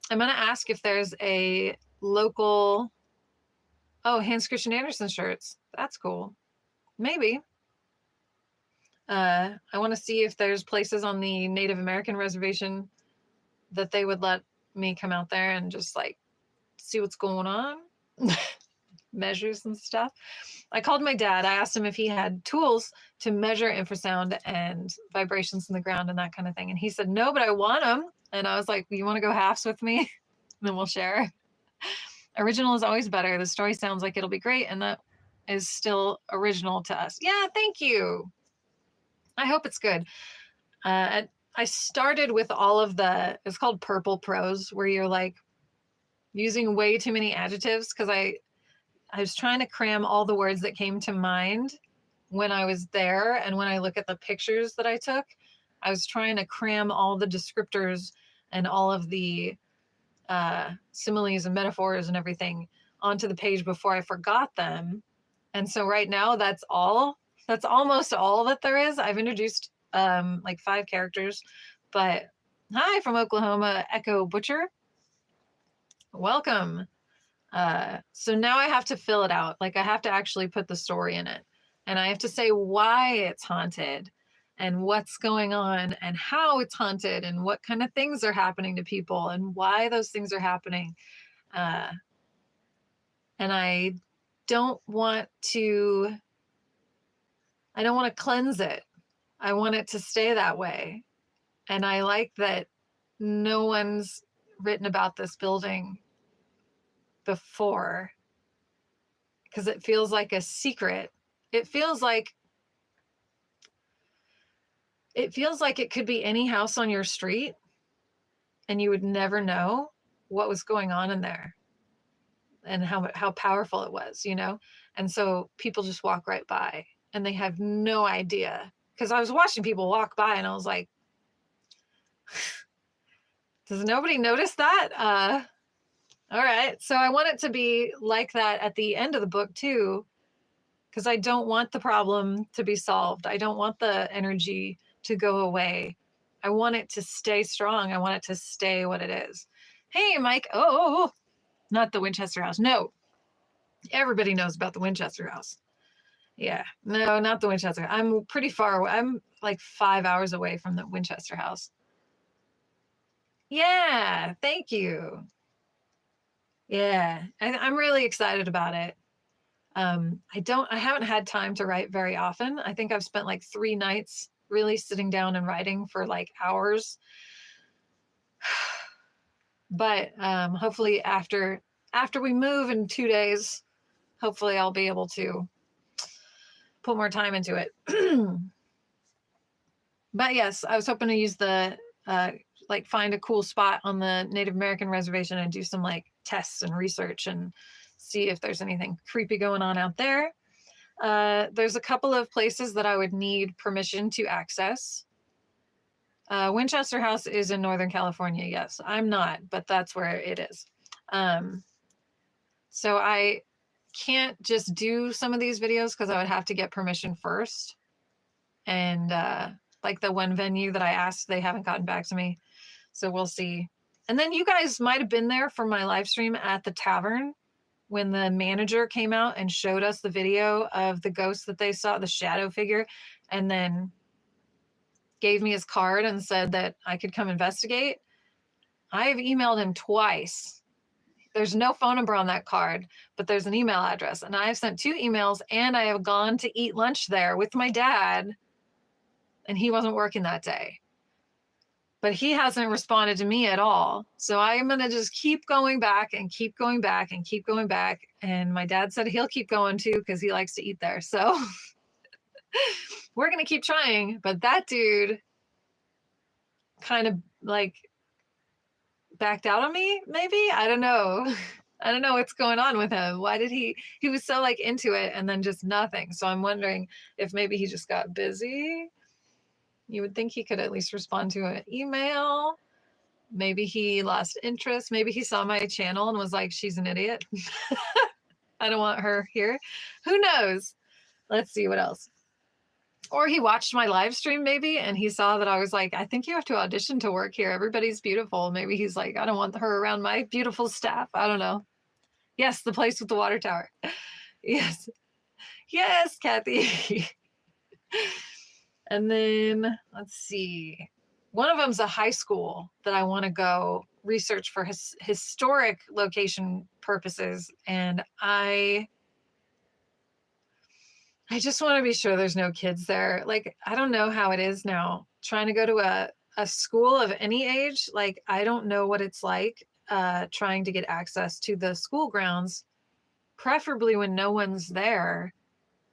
going to ask if there's a local, Hans Christian Andersen shirts. That's cool. Maybe. I want to see if there's places on the Native American reservation that they would let me come out there and just like see what's going on. Measures and stuff. I called my dad. I asked him if he had tools to measure infrasound and vibrations in the ground and that kind of thing. And he said, no, but I want them. And I was like, you want to go halves with me? And then we'll share. Original is always better. The story sounds like it'll be great. And that is still original to us. Yeah, thank you. I hope it's good. I started with all of it's called purple prose, where you're like using way too many adjectives because I was trying to cram all the words that came to mind when I was there. And when I look at the pictures that I took, I was trying to cram all the descriptors and all of the similes and metaphors and everything onto the page before I forgot them. And so right now that's almost all that there is. I've introduced like 5 characters, but hi from Oklahoma, Echo Butcher. Welcome. So now I have to fill it out. Like I have to actually put the story in it, and I have to say why it's haunted and what's going on and how it's haunted and what kind of things are happening to people and why those things are happening. And I don't want to cleanse it. I want it to stay that way. And I like that no one's written about this building before, because it feels like a secret. It feels like it could be any house on your street and you would never know what was going on in there and how powerful it was, you know? And so people just walk right by and they have no idea. Because I was watching people walk by and I was like, does nobody notice that? All right. So I want it to be like that at the end of the book too, because I don't want the problem to be solved. I don't want the energy to go away. I want it to stay strong. I want it to stay what it is. Hey, Mike. Oh, not the Winchester house. No, everybody knows about the Winchester house. Yeah, no, not the Winchester. I'm pretty far away. I'm like 5 hours away from the Winchester house. Yeah, thank you. Yeah, I'm really excited about it. I haven't had time to write very often. I think I've spent like 3 nights really sitting down and writing for like hours. But hopefully after we move in 2 days, hopefully I'll be able to put more time into it. But yes, I was hoping to use the like find a cool spot on the Native American reservation and do some like tests and research and see if there's anything creepy going on out there. There's a couple of places that I would need permission to access. Winchester House is in Northern California. Yes, I'm not, but that's where it is. So I can't just do some of these videos because I would have to get permission first. And like the one venue that I asked, they haven't gotten back to me. So we'll see. And then you guys might have been there for my live stream at the tavern when the manager came out and showed us the video of the ghost that they saw, the shadow figure, and then gave me his card and said that I could come investigate. I have emailed him twice. There's no phone number on that card, but there's an email address. And I have sent 2 emails and I have gone to eat lunch there with my dad. And he wasn't working that day. But he hasn't responded to me at all. So I'm going to just keep going back and keep going back and keep going back. And my dad said he'll keep going too because he likes to eat there. So we're going to keep trying. But that dude kind of like backed out on me, maybe? I don't know. I don't know what's going on with him. Why did he was so like into it and then just nothing. So I'm wondering if maybe he just got busy. You would think he could at least respond to an email. Maybe he lost interest. Maybe he saw my channel and was like, she's an idiot. I don't want her here. Who knows? Let's see what else. Or he watched my live stream maybe, and he saw that I was like, I think you have to audition to work here. Everybody's beautiful. Maybe he's like, I don't want her around my beautiful staff. I don't know. Yes, the place with the water tower. Yes. Yes, Kathy. And then let's see. One of them's a high school that I want to go research for historic location purposes. And I just want to be sure there's no kids there. Like, I don't know how it is now trying to go to a school of any age. Like, I don't know what it's like trying to get access to the school grounds, preferably when no one's there,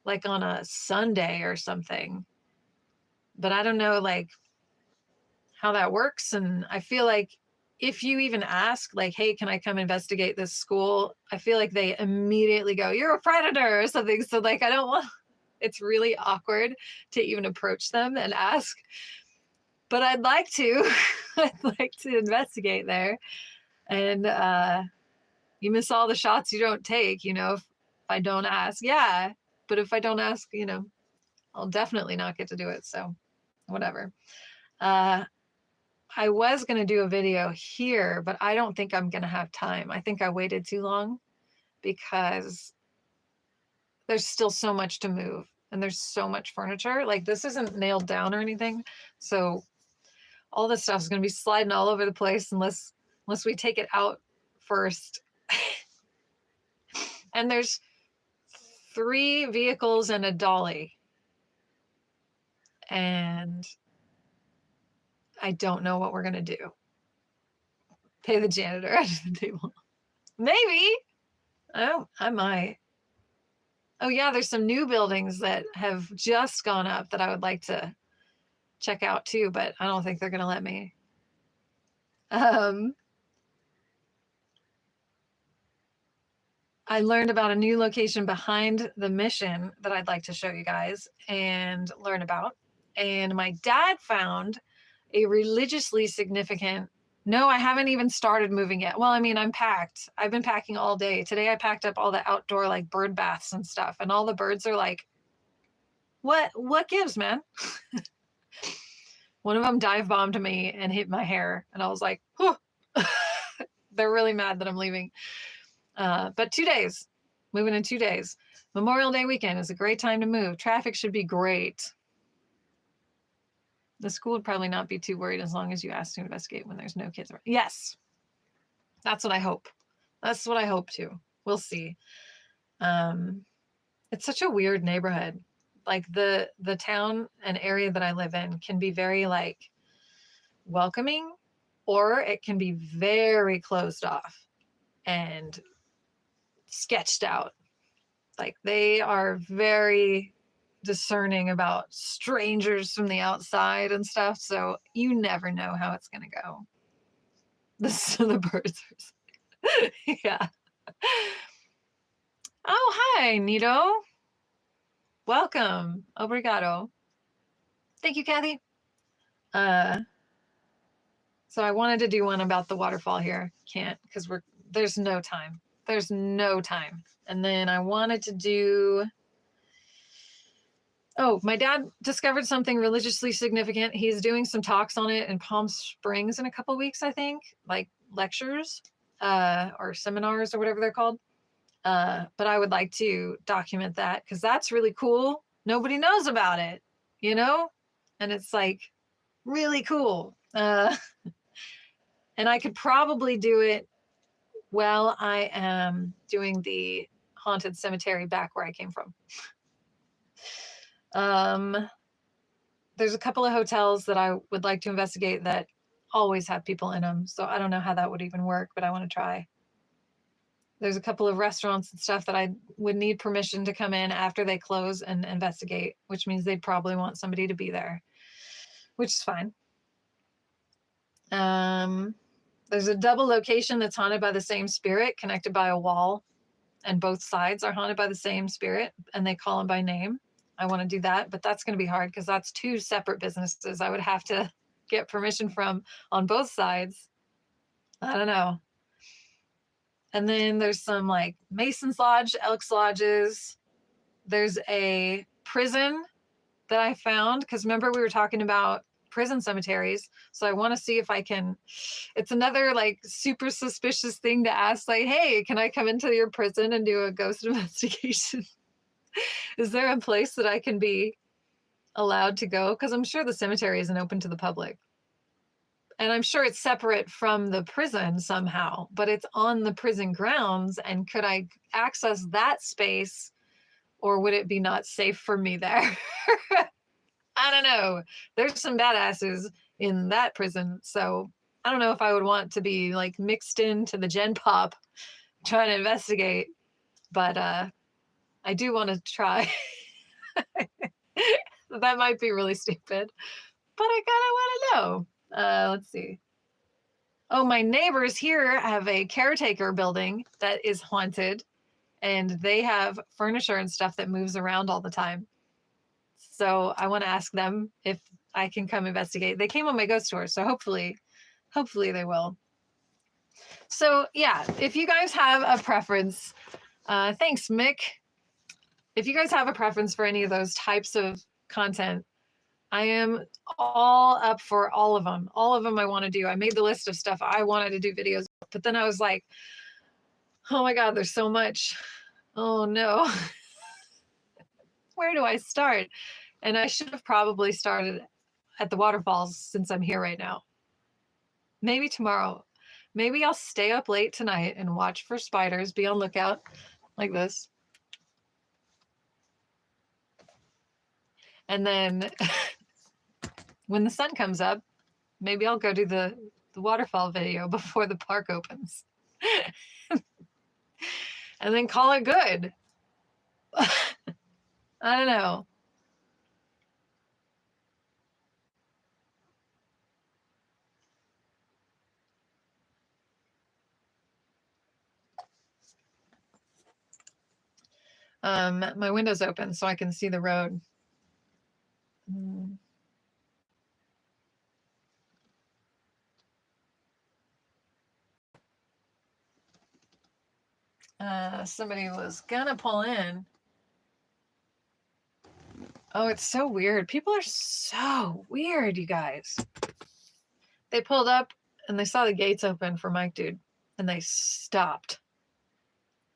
like on a Sunday or something. But I don't know, like, how that works. And I feel like if you even ask, like, hey, can I come investigate this school? I feel like they immediately go, you're a predator or something. So, like, I don't want, it's really awkward to even approach them and ask. But I'd like to. I'd like to investigate there. And you miss all the shots you don't take, you know, if I don't ask. Yeah. But if I don't ask, you know, I'll definitely not get to do it. So whatever. I was going to do a video here, but I don't think I'm going to have time. I think I waited too long because there's still so much to move and there's so much furniture. Like, this isn't nailed down or anything. So all this stuff is going to be sliding all over the place unless we take it out first. And there's 3 vehicles and a dolly. And I don't know what we're going to do. Pay the janitor at the table. Maybe. Oh, I might. Oh, yeah, there's some new buildings that have just gone up that I would like to check out too, but I don't think they're going to let me. I learned about a new location behind the mission that I'd like to show you guys and learn about. And my dad found a religiously significant No, I haven't even started moving yet. Well, I mean, I'm packed. I've been packing all day. Today I packed up all the outdoor like bird baths and stuff, and all the birds are like, what gives, man? One of them dive bombed me and hit my hair, and I was like, whew. They're really mad that I'm leaving. But 2 days, moving in 2 days. Memorial Day weekend is a great time to move. Traffic should be great. The school would probably not be too worried as long as you ask to investigate when there's no kids around. Yes, that's what I hope. That's what I hope too. We'll see. It's such a weird neighborhood. Like the town and area that I live in can be very like welcoming, or it can be very closed off and sketched out. Like they are very discerning about strangers from the outside and stuff. So you never know how it's going to go. The birds are, yeah. Oh, hi, Nito. Welcome. Obrigado. Thank you, Kathy. So I wanted to do one about the waterfall here. Can't, because there's no time. There's no time. And then I wanted to do, oh, my dad discovered something religiously significant. He's doing some talks on it in Palm Springs in a couple weeks, I think, like lectures or seminars or whatever they're called. But I would like to document that because that's really cool. Nobody knows about it, you know? And it's like really cool. And I could probably do it while I am doing the haunted cemetery back where I came from. There's a couple of hotels that I would like to investigate that always have people in them. So I don't know how that would even work, but I want to try. There's a couple of restaurants and stuff that I would need permission to come in after they close and investigate, which means they'd probably want somebody to be there, which is fine. There's a double location that's haunted by the same spirit, connected by a wall, and both sides are haunted by the same spirit, and they call them by name. I want to do that, but that's going to be hard because that's two separate businesses I would have to get permission from on both sides. I don't know. And then there's some like Mason's Lodge, Elks Lodges. There's a prison that I found because remember we were talking about prison cemeteries. So I want to see if I can, it's another like super suspicious thing to ask, like, hey, can I come into your prison and do a ghost investigation? Is there a place that I can be allowed to go? Because I'm sure the cemetery isn't open to the public. And I'm sure it's separate from the prison somehow, but it's on the prison grounds. And could I access that space, or would it be not safe for me there? I don't know. There's some badasses in that prison. So I don't know if I would want to be like mixed into the Gen Pop trying to investigate, but I do want to try. That might be really stupid, but I kind of want to know. Let's see. Oh, my neighbors here have a caretaker building that is haunted, and they have furniture and stuff that moves around all the time. So I want to ask them if I can come investigate. They came on my ghost tour, so hopefully they will. So yeah, if you guys have a preference, thanks, Mick. If you guys have a preference for any of those types of content, I am all up for all of them. All of them I want to do. I made the list of stuff I wanted to do videos, but then I was like, oh my God, there's so much. Oh no. Where do I start? And I should have probably started at the waterfalls since I'm here right now. Maybe tomorrow. Maybe I'll stay up late tonight and watch for spiders, be on lookout like this. And then when the sun comes up, maybe I'll go do the waterfall video before the park opens. And then call it good. I don't know. My window's open so I can see the road. Somebody was gonna pull in. Oh, it's so weird. People are so weird, you guys. They pulled up and they saw the gates open for Mike Dude, and they stopped.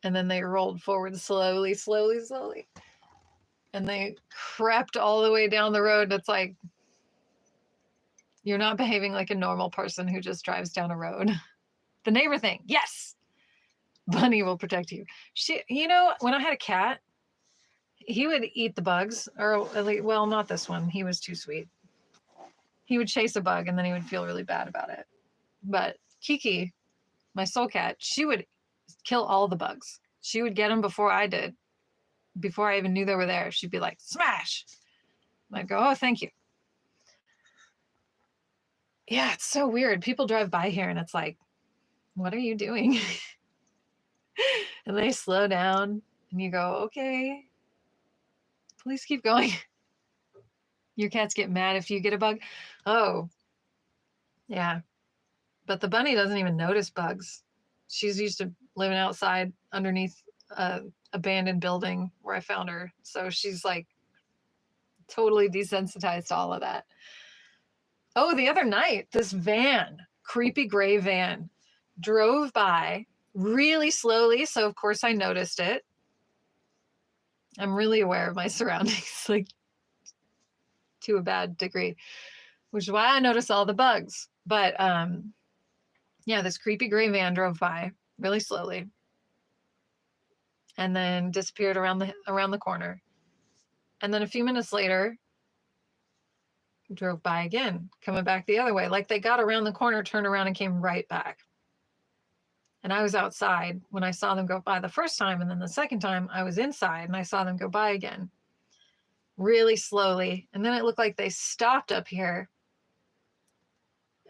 And then they rolled forward slowly, slowly, slowly. And they crept all the way down the road. And it's like, you're not behaving like a normal person who just drives down a road. The neighbor thing, yes. Bunny will protect you. When I had a cat, he would eat the bugs, or at least, well, not this one. He was too sweet. He would chase a bug and then he would feel really bad about it. But Kiki, my soul cat, she would kill all the bugs. She would get them before I did. Before I even knew they were there, she'd be like, smash. I'd go, oh, thank you. Yeah, it's so weird. People drive by here and it's like, what are you doing? And they slow down and you go, okay, please keep going. Your cats get mad if you get a bug. Oh, yeah. But the bunny doesn't even notice bugs. She's used to living outside underneath an abandoned building where I found her. So she's like totally desensitized to all of that. Oh, the other night, this van, creepy gray van, drove by really slowly. So, of course, I noticed it. I'm really aware of my surroundings, like to a bad degree, which is why I notice all the bugs. But yeah, this creepy gray van drove by really slowly and then disappeared around the corner. And then a few minutes later, drove by again, coming back the other way. Like they got around the corner, turned around, and came right back. And I was outside when I saw them go by the first time. And then the second time I was inside and I saw them go by again really slowly. And then it looked like they stopped up here.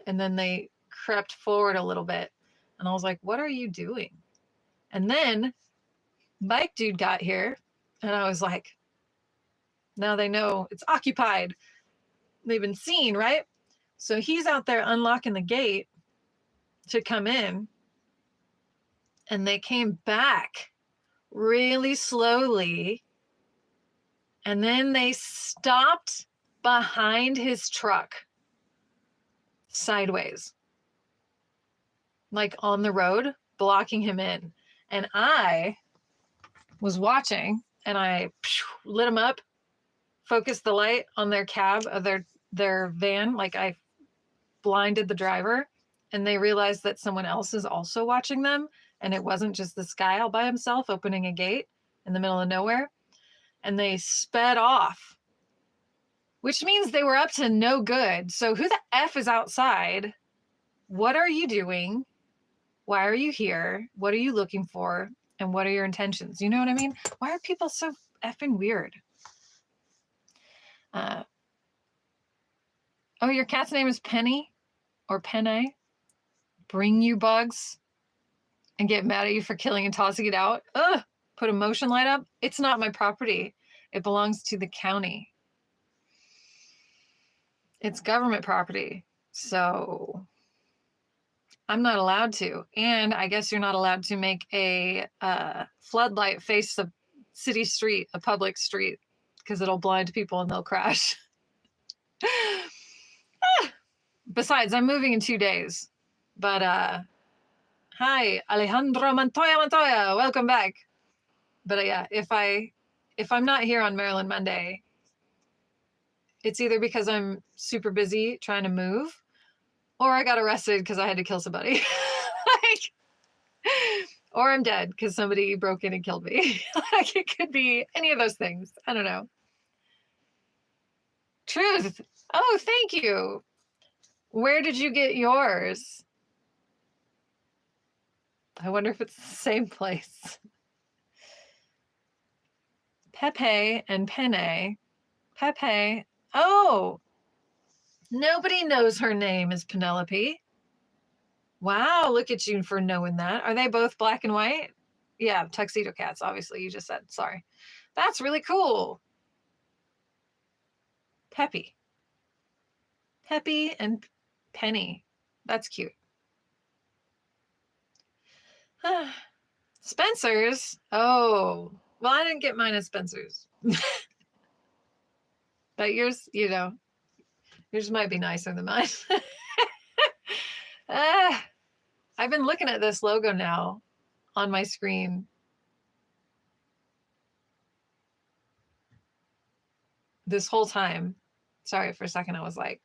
And then they crept forward a little bit. And I was like, what are you doing? And then Mike Dude got here. And I was like, now they know it's occupied. They've been seen, right? So he's out there unlocking the gate to come in. And they came back really slowly. And then they stopped behind his truck sideways, like on the road, blocking him in. And I was watching and I lit them up, focused the light on their cab of their van. Like I blinded the driver and they realized that someone else is also watching them. And it wasn't just this guy all by himself opening a gate in the middle of nowhere. And they sped off, which means they were up to no good. So who the F is outside? What are you doing? Why are you here? What are you looking for? And what are your intentions? You know what I mean? Why are people so effing weird? Oh, your cat's name is Penny or Penne? Bring you bugs and get mad at you for killing and tossing it out? Ugh, put a motion light up? It's not my property. It belongs to the county. It's government property. So I'm not allowed to. And I guess you're not allowed to make a floodlight face a city street, a public street, because it'll blind people and they'll crash. Besides, I'm moving in 2 days. But hi, Alejandro Montoya, welcome back. But yeah, if I'm not here on Marilyn Monday, it's either because I'm super busy trying to move, or I got arrested because I had to kill somebody. Like, or I'm dead because somebody broke in and killed me. Like, it could be any of those things. I don't know. Truth. Oh, thank you. Where did you get yours? I wonder if it's the same place. Pepe and Penne. Pepe. Oh, nobody knows her name is Penelope. Wow, look at you for knowing that. Are they both black and white? Yeah, tuxedo cats, obviously, you just said. Sorry. That's really cool. Peppy. Peppy and Penny. That's cute. Spencer's. Oh, well, I didn't get mine at Spencer's. But yours, yours might be nicer than mine. I've been looking at this logo now on my screen. This whole time. Sorry, for a second I was like,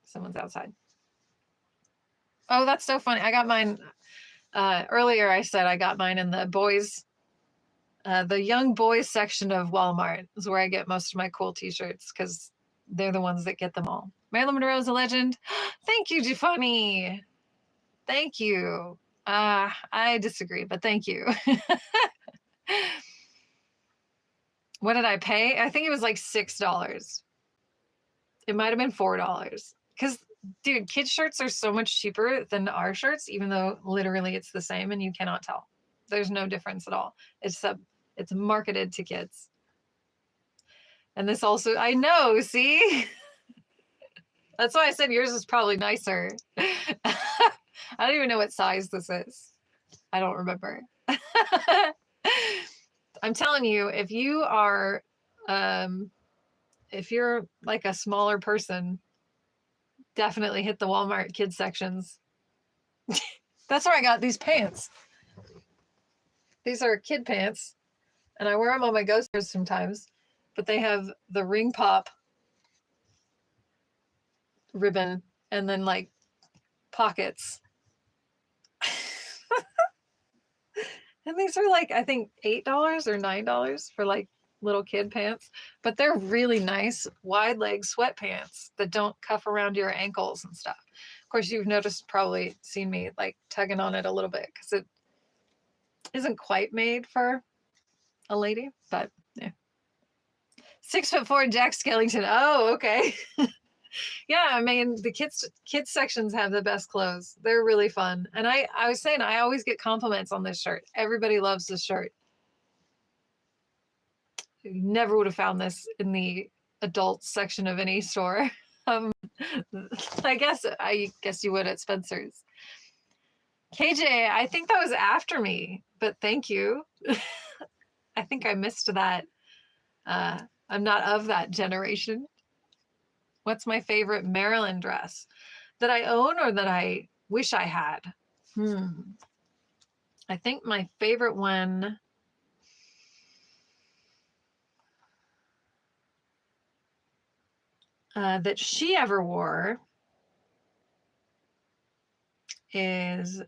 someone's outside. Oh, that's so funny. I got mine earlier. I said I got mine in the boys, the young boys section of Walmart is where I get most of my cool t-shirts because they're the ones that get them all. Marilyn Monroe is a legend. Thank you, Giovanni. Thank you. I disagree, but thank you. What did I pay? I think it was like $6. It might have been $4. Because, dude, kids' shirts are so much cheaper than our shirts, even though literally it's the same and you cannot tell. There's no difference at all. It's marketed to kids. And this also, I know, see? That's why I said yours is probably nicer. I don't even know what size this is. I don't remember. I'm telling you, if you are, if you're like a smaller person, definitely hit the Walmart kids sections. That's where I got these pants. These are kid pants, and I wear them on my ghost tours sometimes, but they have the ring pop ribbon and then like pockets. And these are like, I think $8 or $9 for like little kid pants, but they're really nice wide leg sweatpants that don't cuff around your ankles and stuff. Of course, you've probably seen me like tugging on it a little bit because it isn't quite made for a lady, but yeah. 6'4" Jack Skellington. Oh, okay. Yeah, I mean, the kids sections have the best clothes. They're really fun. And I was saying, I always get compliments on this shirt. Everybody loves this shirt. You never would have found this in the adult section of any store. I guess you would at Spencer's. KJ, I think that was after me, but thank you. I think I missed that. I'm not of that generation. What's my favorite Marilyn dress that I own or that I wish I had? I think my favorite one that she ever wore is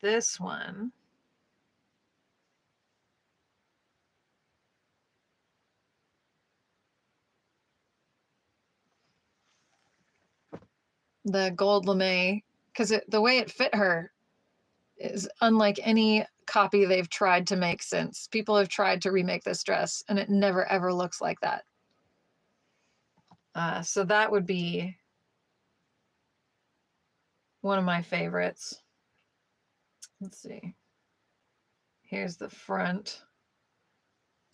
this one. The gold lame, because the way it fit her is unlike any copy they've tried to make since. People have tried to remake this dress and it never ever looks like that. So that would be one of my favorites. Let's see. Here's the front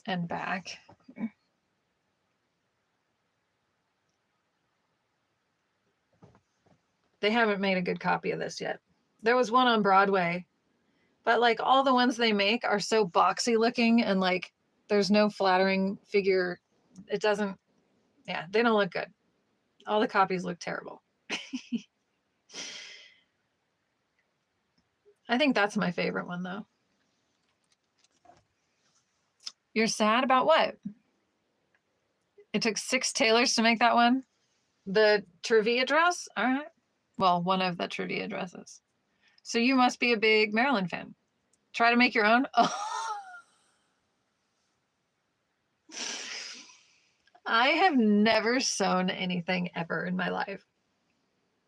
and back. Here. They haven't made a good copy of this yet. There was one on Broadway, but like all the ones they make are so boxy looking and like there's no flattering figure. It doesn't, yeah, they don't look good. All the copies look terrible. I think that's my favorite one though. You're sad about what? It took 6 tailors to make that one? The trivia dress? All right. Well, one of the trivia dresses. So you must be a big Marilyn fan. Try to make your own? Oh. I have never sewn anything ever in my life.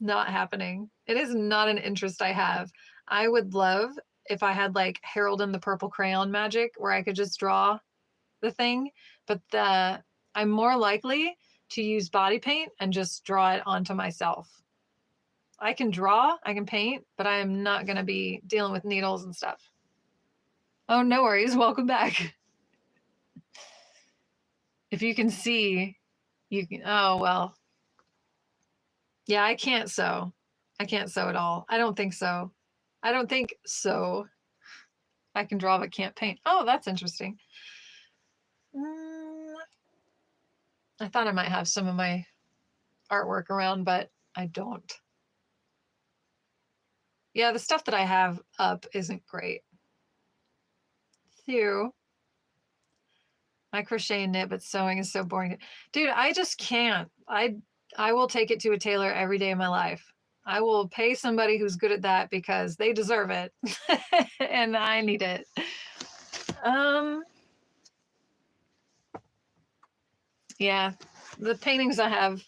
Not happening. It is not an interest I have. I would love if I had like Harold and the Purple Crayon magic where I could just draw the thing, but I'm more likely to use body paint and just draw it onto myself. I can draw, I can paint, but I am not going to be dealing with needles and stuff. Oh, no worries. Welcome back. If you can see, you can, oh, well. Yeah, I can't sew. I can't sew at all. I don't think so. I don't think so. I can draw but can't paint. Oh, that's interesting. I thought I might have some of my artwork around, but I don't. Yeah, the stuff that I have up isn't great. So, my crochet and knit, but sewing is so boring. Dude, I just can't. I will take it to a tailor every day of my life. I will pay somebody who's good at that because they deserve it and I need it. Yeah, the paintings I have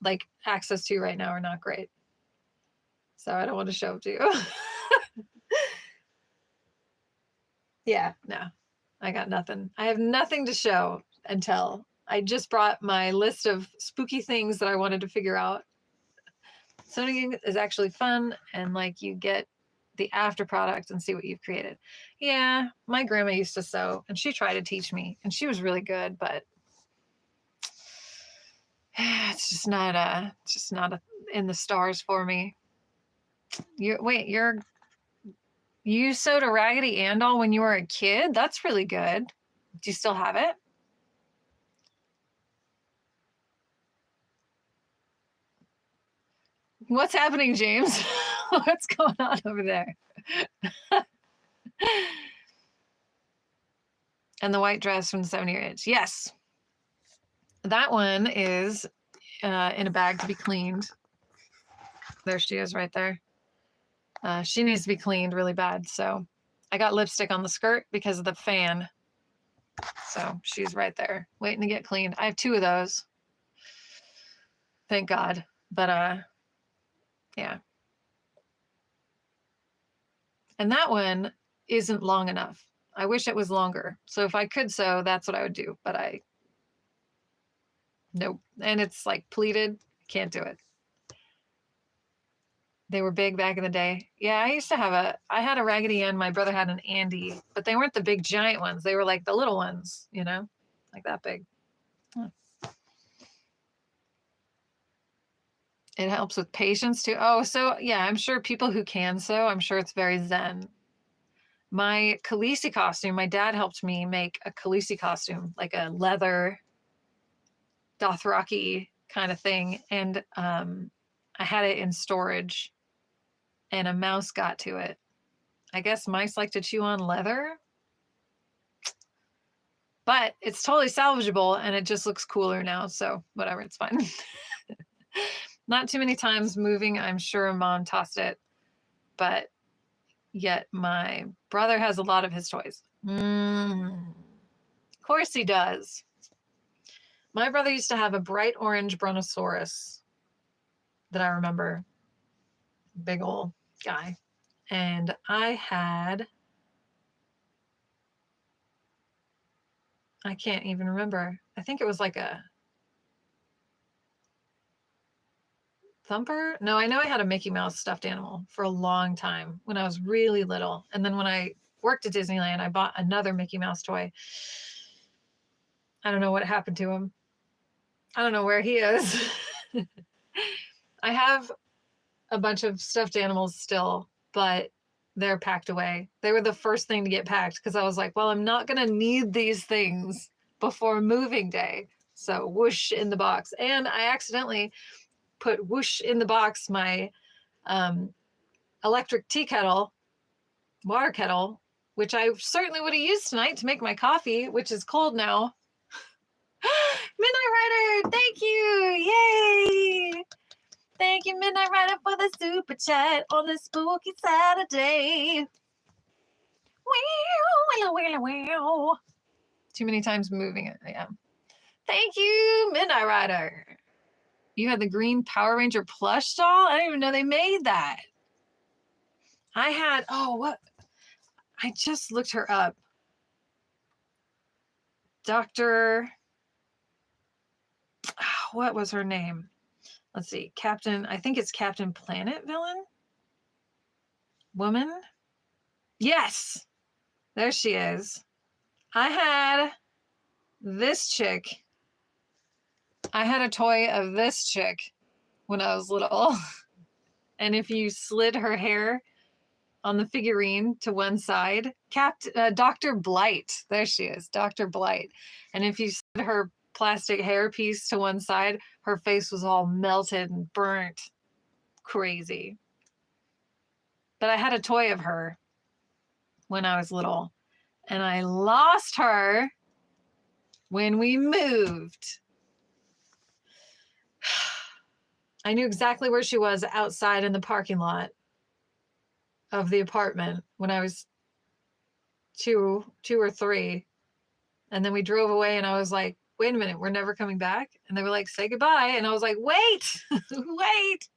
like access to right now are not great. So I don't want to show them to you. Yeah, no, I got nothing. I have nothing to show until I just brought my list of spooky things that I wanted to figure out. Sewing is actually fun, and like you get the after product and see what you've created. Yeah, my grandma used to sew, and she tried to teach me, and she was really good, but it's just not in the stars for me. You sewed a Raggedy Ann doll when you were a kid? That's really good. Do you still have it? What's happening, James? What's going on over there? And the white dress from the 7-year itch. Yes. That one is in a bag to be cleaned. There she is right there. She needs to be cleaned really bad. So I got lipstick on the skirt because of the fan. So she's right there waiting to get cleaned. I have 2 of those. Thank God. But yeah. And that one isn't long enough. I wish it was longer. So if I could sew, that's what I would do. But nope. And it's like pleated. Can't do it. They were big back in the day. Yeah, I had a Raggedy Ann. My brother had an Andy, but they weren't the big giant ones. They were like the little ones, like that big. It helps with patience too. Oh, so yeah, I'm sure people who can sew, I'm sure it's very zen. My Khaleesi costume, my dad helped me make a Khaleesi costume, like a leather Dothraki kind of thing. And I had it in storage and a mouse got to it. I guess mice like to chew on leather. But it's totally salvageable and it just looks cooler now. So whatever, it's fine. Not too many times moving. I'm sure mom tossed it. But yet my brother has a lot of his toys. Of course he does. My brother used to have a bright orange brontosaurus that I remember. Big old guy. And I can't even remember. I think it was like a Thumper? No, I know I had a Mickey Mouse stuffed animal for a long time when I was really little. And then when I worked at Disneyland, I bought another Mickey Mouse toy. I don't know what happened to him. I don't know where he is. I have a bunch of stuffed animals still, but they're packed away. They were the first thing to get packed because I was like, well, I'm not going to need these things before moving day. So whoosh in the box. And I accidentally put whoosh in the box my electric tea kettle, water kettle, which I certainly would have used tonight to make my coffee, which is cold now. Midnight Rider, thank you. Yay. Thank you, Midnight Rider, for the super chat on this spooky Saturday. Wow. Too many times moving it. Yeah. Thank you, Midnight Rider. You had the green Power Ranger plush doll? I didn't even know they made that. I had, what? I just looked her up. What was her name? Let's see. I think it's Captain Planet villain? Woman? Yes. There she is. I had this chick. I had a toy of this chick when I was little. And if you slid her hair on the figurine to one side. Dr. Blight. There she is, Dr. Blight. And if you set her plastic hair piece to one side, her face was all melted and burnt. Crazy. But I had a toy of her when I was little, and I lost her when we moved. I knew exactly where she was outside in the parking lot of the apartment when I was two or three. And then we drove away and I was like, wait a minute, we're never coming back. And they were like, say goodbye. And I was like, wait, wait,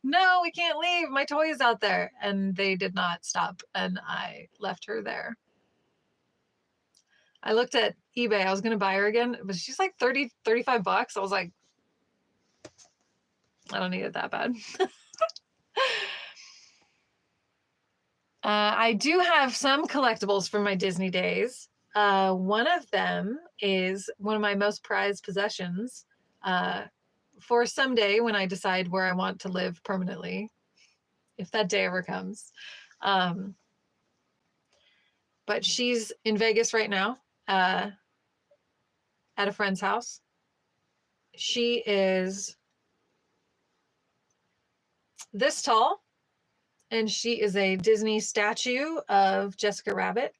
no, we can't leave. My toy is out there. And they did not stop. And I left her there. I looked at eBay. I was going to buy her again, but she's like $30, $35. I was like, I don't need it that bad. I do have some collectibles from my Disney days. One of them is one of my most prized possessions for someday when I decide where I want to live permanently, if that day ever comes. But she's in Vegas right now at a friend's house. She is this tall, and she is a Disney statue of Jessica Rabbit.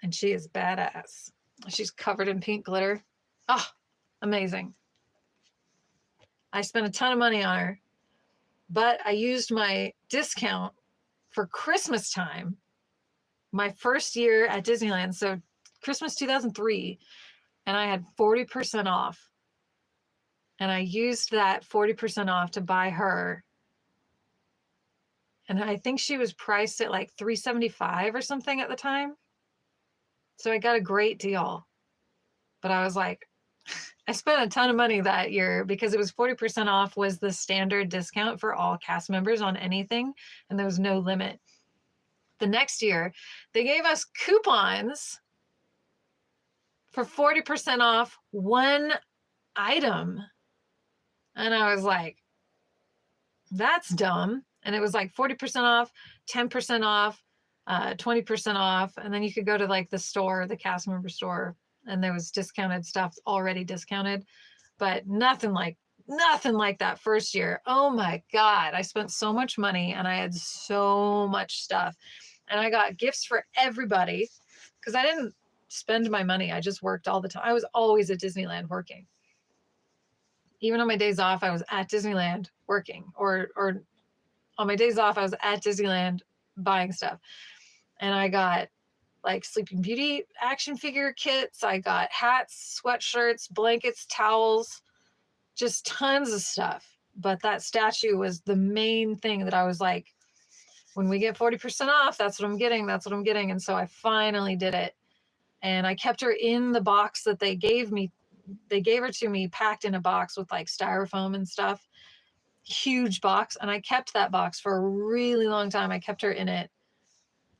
And she is badass. She's covered in pink glitter. Oh, amazing. I spent a ton of money on her, but I used my discount for Christmas time, my first year at Disneyland. So Christmas 2003, and I had 40% off. And I used that 40% off to buy her. And I think she was priced at like $375 or something at the time. So I got a great deal. But I was like, I spent a ton of money that year because it was 40% off was the standard discount for all cast members on anything. And there was no limit. The next year, they gave us coupons for 40% off one item. And I was like, that's dumb. And it was like 40% off, 10% off, 20% off. And then you could go to like the store, the cast member store, and there was discounted stuff already discounted, but nothing like that first year. Oh my God. I spent so much money and I had so much stuff, and I got gifts for everybody because I didn't spend my money. I just worked all the time. I was always at Disneyland working. Even on my days off, I was at Disneyland working, or on my days off, I was at Disneyland buying stuff. And I got like Sleeping Beauty action figure kits. I got hats, sweatshirts, blankets, towels, just tons of stuff. But that statue was the main thing that I was like, when we get 40% off, that's what I'm getting. That's what I'm getting. And so I finally did it. And I kept her in the box that they gave me. They gave her to me packed in a box with like styrofoam and stuff. Huge box. And I kept that box for a really long time. I kept her in it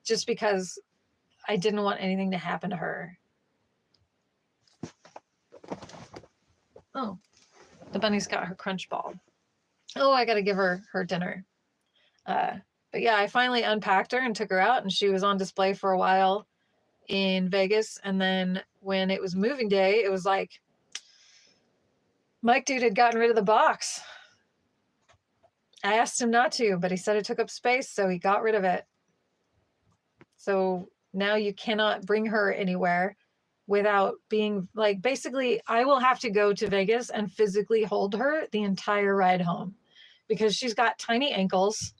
just because I didn't want anything to happen to her. Oh, the bunny's got her crunch ball. Oh, I got to give her her dinner. But yeah, I finally unpacked her and took her out, and she was on display for a while in Vegas. And then when it was moving day, it was like Mike Dude had gotten rid of the box. I asked him not to, but he said it took up space, so he got rid of it. So now you cannot bring her anywhere without being like, basically, I will have to go to Vegas and physically hold her the entire ride home because she's got tiny ankles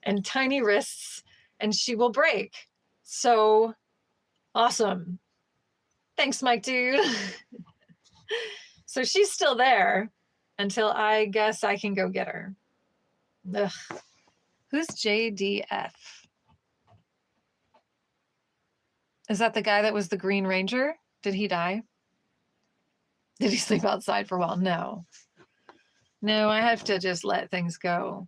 and tiny wrists, and she will break. So awesome. Thanks, Mike Dude. So she's still there until I guess I can go get her. Ugh. Who's JDF? Is that the guy that was the Green Ranger? Did he die? Did he sleep outside for a while? No. No, I have to just let things go.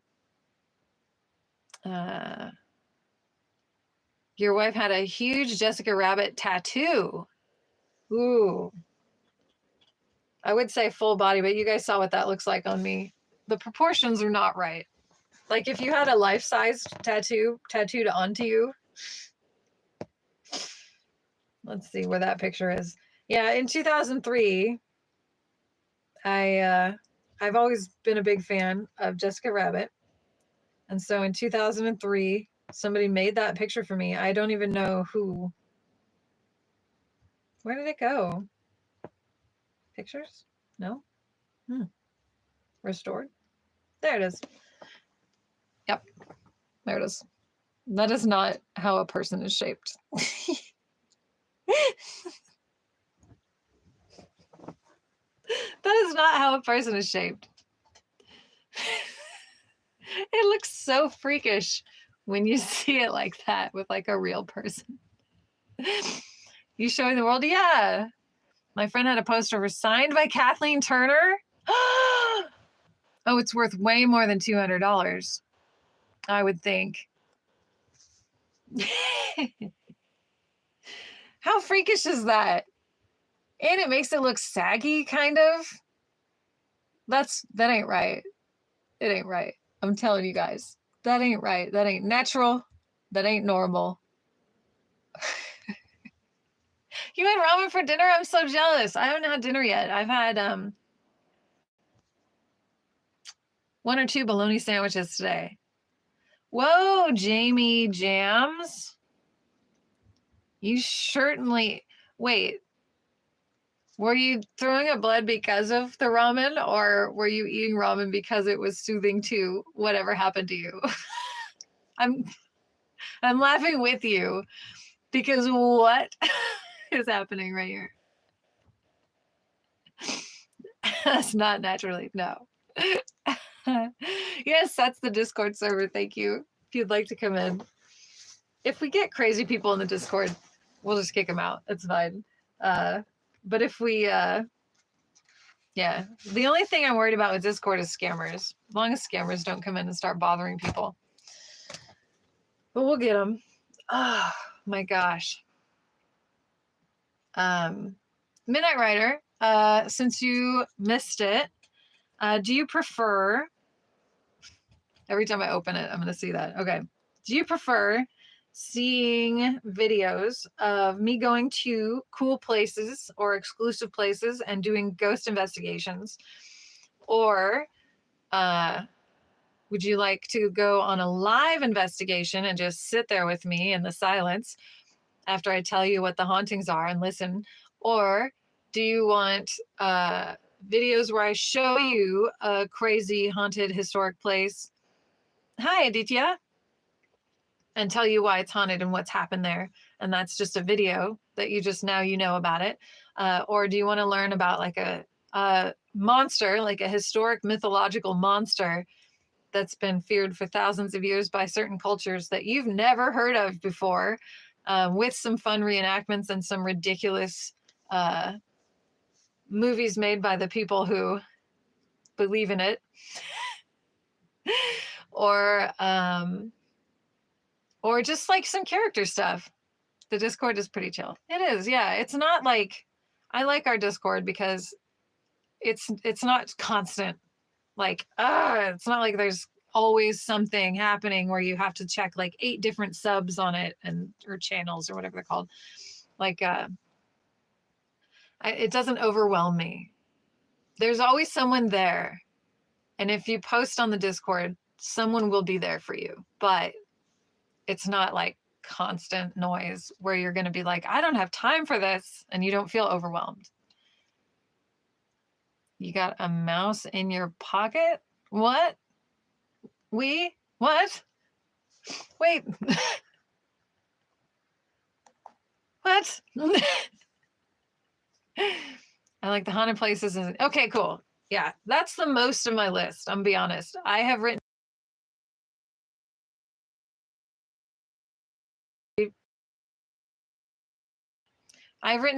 Your wife had a huge Jessica Rabbit tattoo. Ooh. I would say full body, but you guys saw what that looks like on me. The proportions are not right. Like if you had a life-size tattooed onto you. Let's see where that picture is. Yeah, in 2003, I've always been a big fan of Jessica Rabbit. And so in 2003, somebody made that picture for me. I don't even know who. Where did it go? Pictures? No? Restored? There it is. Yep. There it is. That is not how a person is shaped. That is not how a person is shaped. It looks so freakish when you see it like that with like a real person. You showing the world? Yeah. My friend had a poster of her signed by Kathleen Turner. Oh, it's worth way more than $200, I would think. How freakish is that? And it makes it look saggy, kind of. That ain't right. It ain't right. I'm telling you guys. That ain't right. That ain't natural. That ain't normal. You had ramen for dinner? I'm so jealous. I haven't had dinner yet. I've had 1 or 2 bologna sandwiches today. Whoa, Jamie Jams. You certainly... Wait. Were you throwing up blood because of the ramen, or were you eating ramen because it was soothing to whatever happened to you? I'm laughing with you because what is happening right here? That's not naturally, no. Yes, that's the Discord server. Thank you. If you'd like to come in. If we get crazy people in the Discord, we'll just kick them out. It's fine. But if we, yeah, the only thing I'm worried about with Discord is scammers. As long as scammers don't come in and start bothering people. But we'll get them. Oh my gosh. Midnight Rider, since you missed it, do you prefer, every time I open it, I'm going to see that. Okay. Do you prefer seeing videos of me going to cool places or exclusive places and doing ghost investigations? Or would you like to go on a live investigation and just sit there with me in the silence after I tell you what the hauntings are and listen? Or do you want videos where I show you a crazy haunted historic place? Hi, Aditya. And tell you why it's haunted and what's happened there. And that's just a video that you just now you know about it. Or do you want to learn about like a monster, like a historic mythological monster that's been feared for thousands of years by certain cultures that you've never heard of before, with some fun reenactments and some ridiculous movies made by the people who believe in it? Or just like some character stuff. The Discord is pretty chill. It is, yeah. It's not like, I like our Discord because it's not constant. Like, it's not like there's always something happening where you have to check like 8 different subs on it or channels or whatever they're called. Like, it doesn't overwhelm me. There's always someone there. And if you post on the Discord, someone will be there for you. But it's not like constant noise where you're going to be like, I don't have time for this. And you don't feel overwhelmed. You got a mouse in your pocket? What? What? Wait. What? I like the haunted places. Okay, cool. Yeah, that's the most of my list. I'm gonna be honest. I've written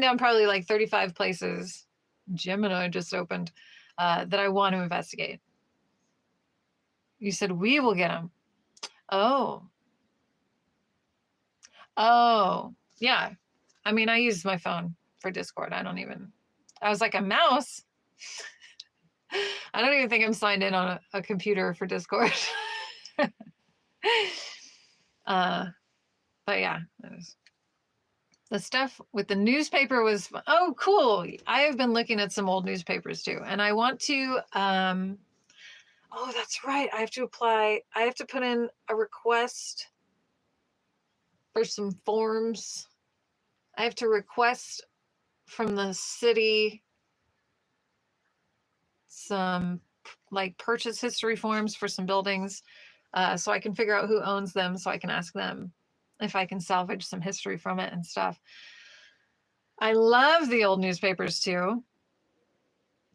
down probably like 35 places. Gemini just opened that I want to investigate. You said we will get them. Oh, yeah. I mean, I use my phone for Discord. I was like, a mouse? I don't even think I'm signed in on a computer for Discord. But yeah, the stuff with the newspaper was, oh, cool. I have been looking at some old newspapers too. And I want to, oh, that's right. I have to apply. I have to put in a request for some forms. I have to request from the city some like purchase history forms for some buildings, so I can figure out who owns them, so I can ask them if I can salvage some history from it and stuff. I love the old newspapers too.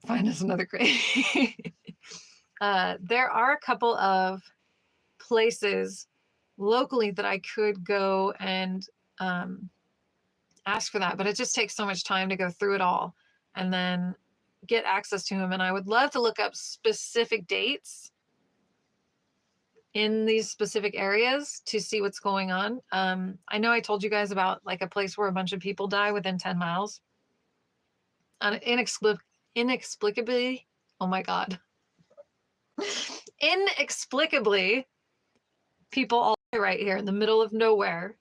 Find us another great. There are a couple of places locally that I could go and ask for that, but it just takes so much time to go through it all and then get access to them. And I would love to look up specific dates in these specific areas to see what's going on. I know I told you guys about like a place where a bunch of people die within 10 miles. Inexplicably, oh my God. Inexplicably, people all right here in the middle of nowhere.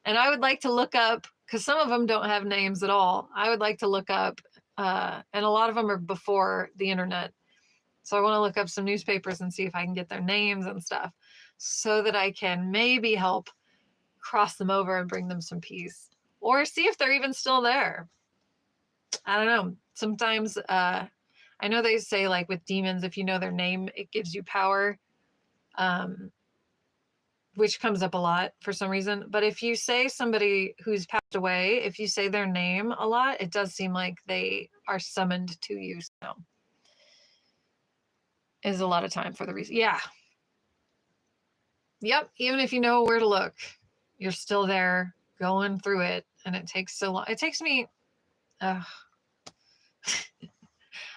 And I would like to look up, because some of them don't have names at all. I would like to look up, and a lot of them are before the internet. So I want to look up some newspapers and see if I can get their names and stuff so that I can maybe help cross them over and bring them some peace, or see if they're even still there. I don't know. Sometimes I know they say like with demons, if you know their name, it gives you power, which comes up a lot for some reason. But if you say somebody who's passed away, if you say their name a lot, it does seem like they are summoned to you. So is a lot of time for the reason. Yeah. Yep. Even if you know where to look, you're still there going through it. And it takes so long. It takes me, I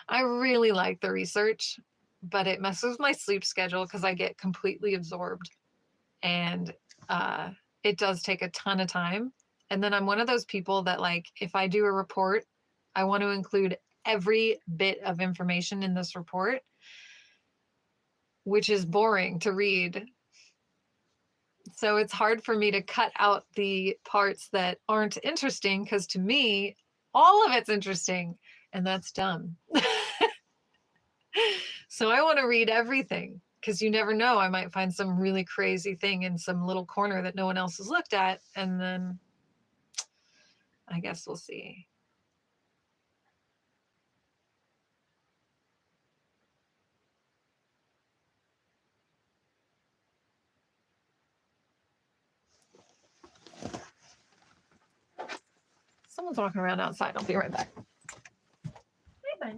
really like the research, but it messes with my sleep schedule because I get completely absorbed. And it does take a ton of time. And then I'm one of those people that, like, if I do a report, I want to include every bit of information in this report, which is boring to read. So it's hard for me to cut out the parts that aren't interesting, because to me, all of it's interesting, and that's dumb. So I want to read everything, because you never know. I might find some really crazy thing in some little corner that no one else has looked at, and then I guess we'll see. Someone's walking around outside. I'll be right back. Hey, bunny.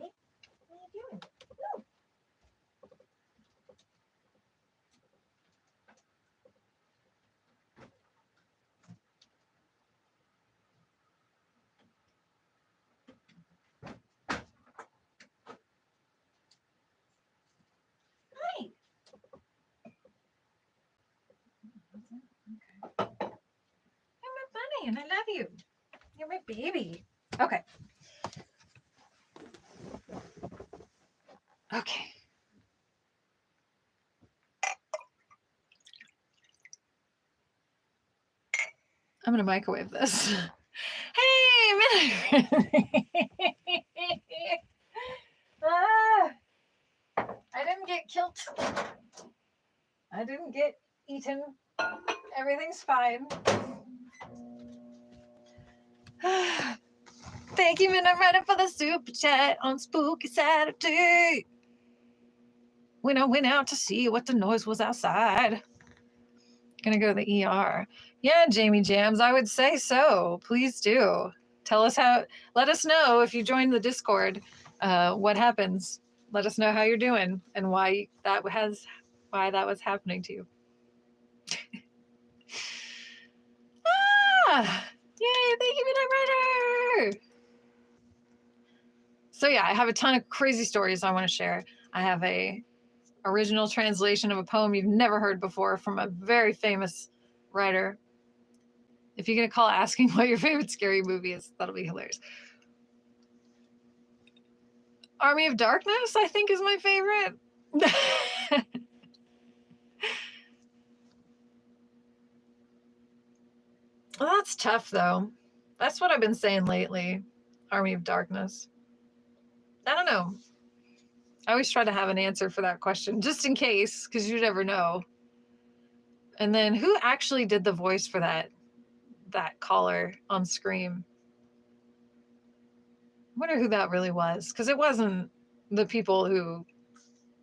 What are you doing? Ooh. Hi. Okay. You're my bunny, and I love you. You're my baby. Okay. Okay. I'm going to microwave this. Hey, I didn't get killed. I didn't get eaten. Everything's fine. Thank you, Midnight Rider, for the super chat on Spooky Saturday. When I went out to see what the noise was outside. Gonna go to the ER. Yeah, Jamie Jams, I would say so. Please do. Tell us how, let us know if you join the Discord, what happens. Let us know how you're doing and why that was happening to you. Yay, thank you, Midnight Rider. So yeah, I have a ton of crazy stories I want to share. I have a original translation of a poem you've never heard before from a very famous writer. If you're going to call asking what your favorite scary movie is, that'll be hilarious. Army of Darkness, I think, is my favorite. That's tough, though. That's what I've been saying lately. Army of Darkness. I don't know. I always try to have an answer for that question, just in case, because you never know. And then who actually did the voice for that caller on Scream? I wonder who that really was, because it wasn't the people who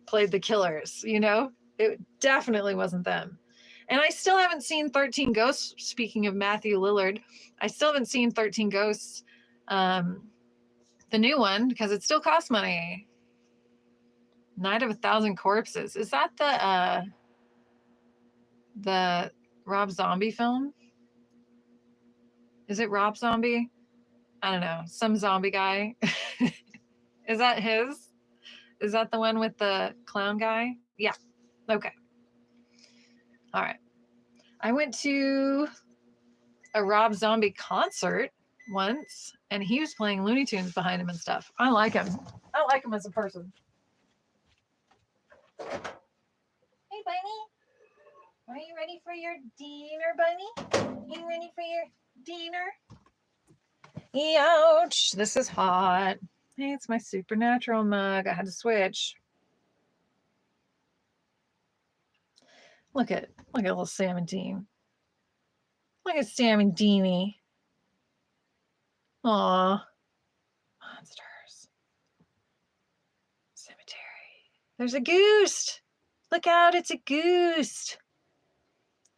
played the killers, you know? It definitely wasn't them. And I still haven't seen 13 Ghosts, speaking of Matthew Lillard. I still haven't seen 13 Ghosts, the new one, because it still costs money. Night of a Thousand Corpses. Is that the Rob Zombie film? Is it Rob Zombie? I don't know. Some zombie guy. Is that his? Is that the one with the clown guy? Yeah. Okay. All right. I went to a Rob Zombie concert once, and he was playing Looney Tunes behind him and stuff. I like him. I like him as a person. Hey, Bunny. Are you ready for your dinner, Bunny? Are you ready for your dinner? Ouch. This is hot. Hey, it's my Supernatural mug. I had to switch. Look at little Sam and Dean. Look at Sam and Deanie. Aw. Monsters. Cemetery. There's a goose. Look out, it's a goose.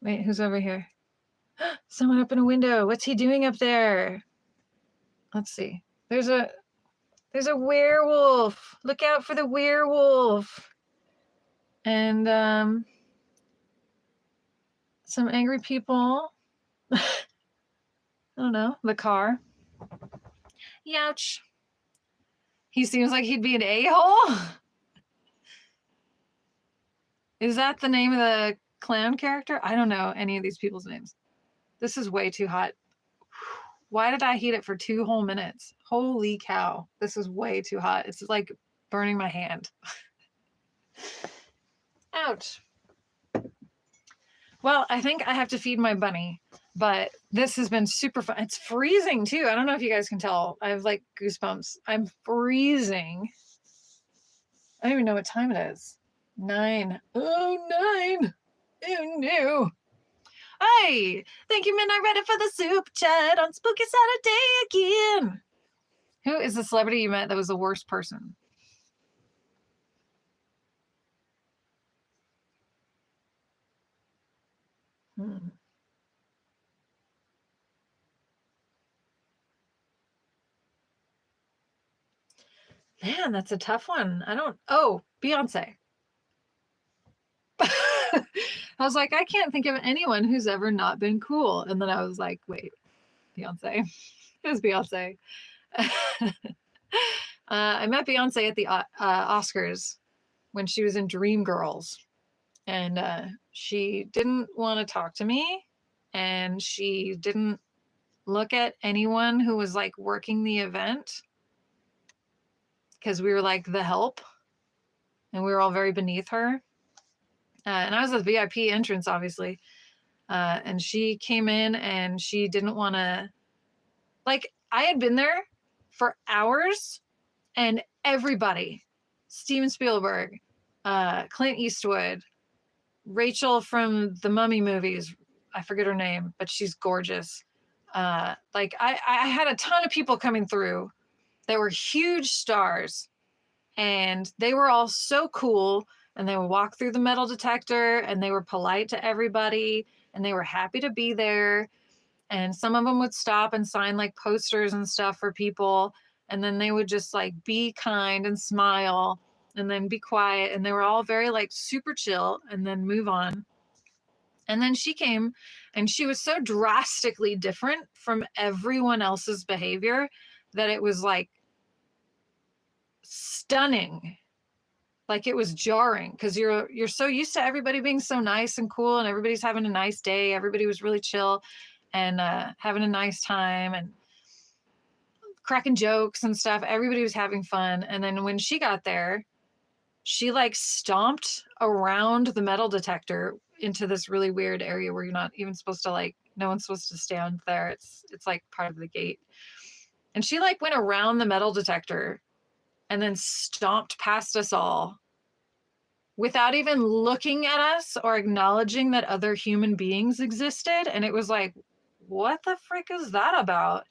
Wait, who's over here? Someone up in a window. What's he doing up there? Let's see. There's a werewolf. Look out for the werewolf. And some angry people. I don't know. The car. Youch. He seems like he'd be an a-hole. Is that the name of the clown character? I don't know any of these people's names. This is way too hot. Why did I heat it for 2 whole minutes? Holy cow. This is way too hot. It's like burning my hand. Ouch. Well, I think I have to feed my bunny, but this has been super fun. It's freezing too. I don't know if you guys can tell. I have like goosebumps. I'm freezing. I don't even know what time it is. 9. Oh, 9. Oh, no. Hey, thank you, Midnight Reddit, for the soup chat on Spooky Saturday again. Who is the celebrity you met that was the worst person? Man, that's a tough one. Beyonce. I was like, I can't think of anyone who's ever not been cool. And then I was like, wait, Beyonce. It was Beyonce. I met Beyonce at the Oscars when she was in Dreamgirls. And she didn't want to talk to me. And she didn't look at anyone who was like working the event. Because we were like the help. And we were all very beneath her. And I was at the VIP entrance, obviously. And she came in and she didn't want to, like, I had been there for hours and everybody, Steven Spielberg, Clint Eastwood, Rachel from the Mummy movies, I forget her name, but she's gorgeous. I had a ton of people coming through that were huge stars and they were all so cool. And they would walk through the metal detector and they were polite to everybody and they were happy to be there. And some of them would stop and sign like posters and stuff for people. And then they would just like be kind and smile and then be quiet. And they were all very like super chill and then move on. And then she came and she was so drastically different from everyone else's behavior that it was like stunning. Like it was jarring because you're so used to everybody being so nice and cool and everybody's having a nice day. Everybody was really chill and having a nice time and cracking jokes and stuff. Everybody was having fun. And then when she got there, she like stomped around the metal detector into this really weird area where you're not even supposed to like No one's supposed to stand there. It's like part of the gate. And she like went around the metal detector and then stomped past us all without even looking at us or acknowledging that other human beings existed. And it was like, what the frick is that about?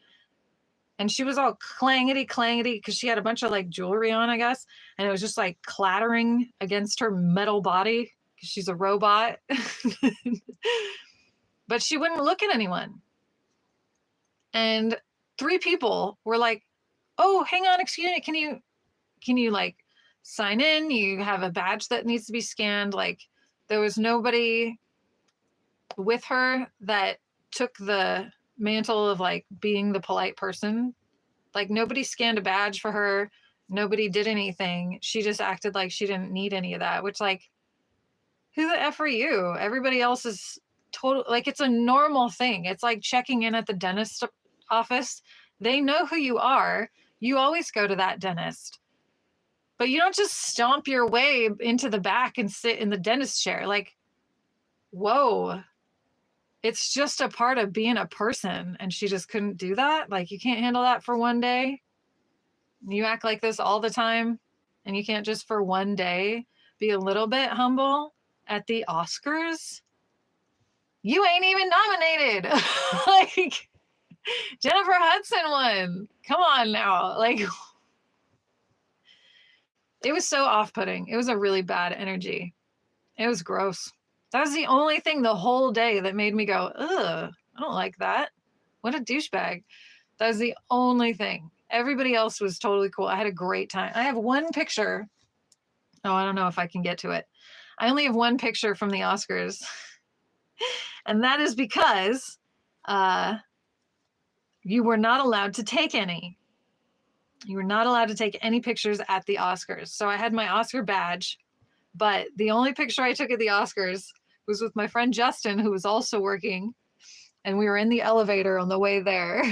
And she was all clangety clangety because she had a bunch of like jewelry on, I guess. And it was just like clattering against her metal body because she's a robot. But she wouldn't look at anyone. And 3 people were like, oh, hang on, excuse me, can you like sign in? You have a badge that needs to be scanned. Like there was nobody with her that took the mantle of like being the polite person. Like nobody scanned a badge for her. Nobody did anything. She just acted like she didn't need any of that, which like, who the F are you? Everybody else is total, like it's a normal thing. It's like checking in at the dentist office. They know who you are. You always go to that dentist. But you don't just stomp your way into the back and sit in the dentist chair. Like, whoa. It's just a part of being a person. And she just couldn't do that. Like, you can't handle that for one day. You act like this all the time. And you can't just for one day be a little bit humble at the Oscars. You ain't even nominated. Like, Jennifer Hudson won. Come on now. Like, it was so off-putting. It was a really bad energy. It was gross. That was the only thing the whole day that made me go, ugh, I don't like that. What a douchebag. That was the only thing. Everybody else was totally cool. I had a great time. I have one picture. Oh, I don't know if I can get to it. I only have one picture from the Oscars. And that is because you were not allowed to take any. You were not allowed to take any pictures at the Oscars. So I had my Oscar badge, but the only picture I took at the Oscars was with my friend Justin, who was also working. And we were in the elevator on the way there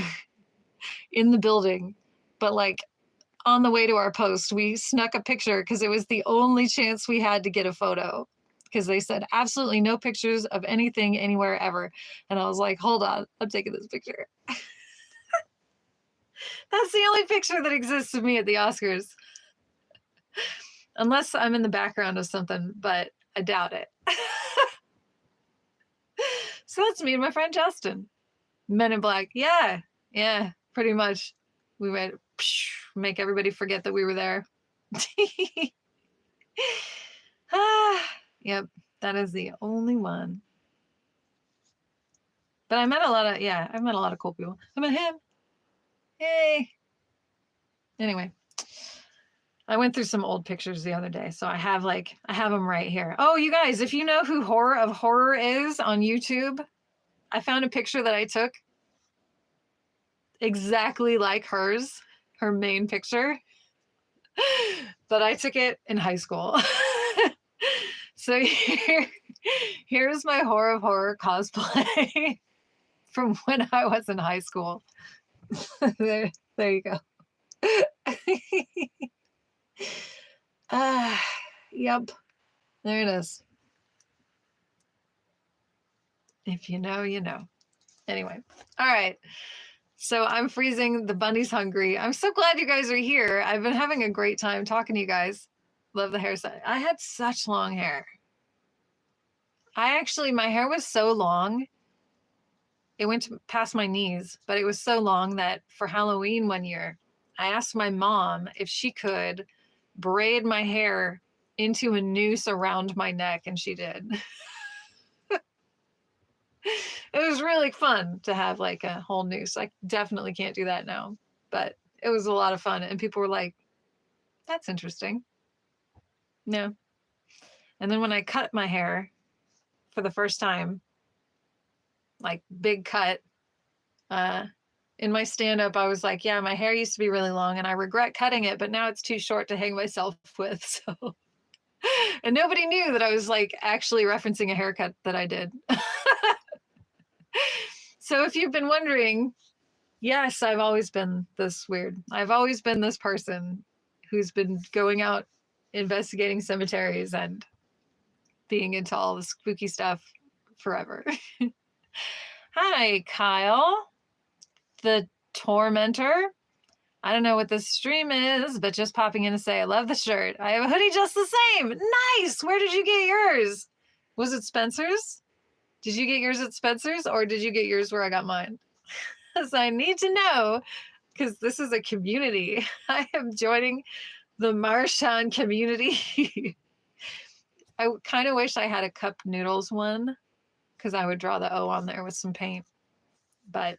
in the building. But like on the way to our post, we snuck a picture because it was the only chance we had to get a photo. Because they said absolutely no pictures of anything anywhere ever. And I was like, hold on, I'm taking this picture. That's the only picture that exists of me at the Oscars. Unless I'm in the background of something, but I doubt it. So that's me and my friend Justin. Men in Black. Yeah, pretty much. We went make everybody forget that we were there. Yep, that is the only one. But I met a lot of cool people. I met him. Yay. Anyway, I went through some old pictures the other day, so I have them right here. Oh, you guys, if you know who Horror of Horror is on YouTube, I found a picture that I took exactly like hers, her main picture, but I took it in high school. So here's my Horror of Horror cosplay from when I was in high school. There you go. Yep. There it is. If you know, you know. Anyway. All right. So I'm freezing. The bunny's hungry. I'm so glad you guys are here. I've been having a great time talking to you guys. Love the hairstyle. I had such long hair. My hair was so long. It went past my knees, but it was so long that for Halloween one year, I asked my mom if she could braid my hair into a noose around my neck, and she did. It was really fun to have like a whole noose. I definitely can't do that now, but it was a lot of fun. And people were like, that's interesting. Yeah. And then when I cut my hair for the first time, like big cut, in my stand-up, I was like, yeah, my hair used to be really long and I regret cutting it, but now it's too short to hang myself with. So, and nobody knew that I was like actually referencing a haircut that I did. So if you've been wondering, yes, I've always been this weird. I've always been this person who's been going out investigating cemeteries and being into all the spooky stuff forever. Hi, Kyle, the tormentor. I don't know what this stream is, but just popping in to say I love the shirt. I have a hoodie just the same. Nice. Where did you get yours? Was it Spencer's? Did you get yours at Spencer's or did you get yours where I got mine? Because I need to know, because this is a community. I am joining the Marshawn community. I kind of wish I had a cup noodles one because I would draw the O on there with some paint, but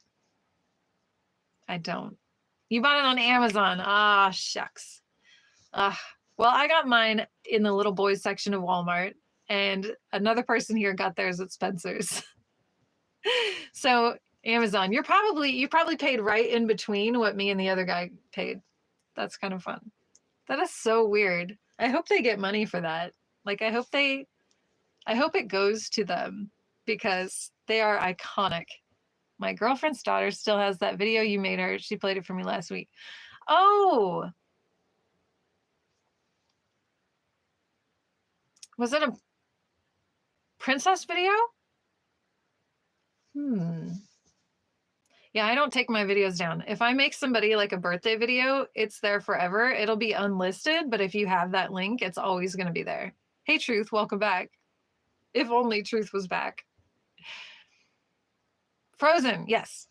I don't. You bought it on Amazon. Ah, shucks. Well, I got mine in the little boys section of Walmart, and another person here got theirs at Spencer's. So Amazon, you probably paid right in between what me and the other guy paid. That's kind of fun. That is so weird. I hope they get money for that. Like, I hope it goes to them because they are iconic. My girlfriend's daughter still has that video you made her. She played it for me last week. Oh, was it a princess video? Yeah, I don't take my videos down. If I make somebody like a birthday video, it's there forever. It'll be unlisted, but if you have that link, it's always going to be there. Hey, Truth, welcome back. If only Truth was back. Frozen, yes.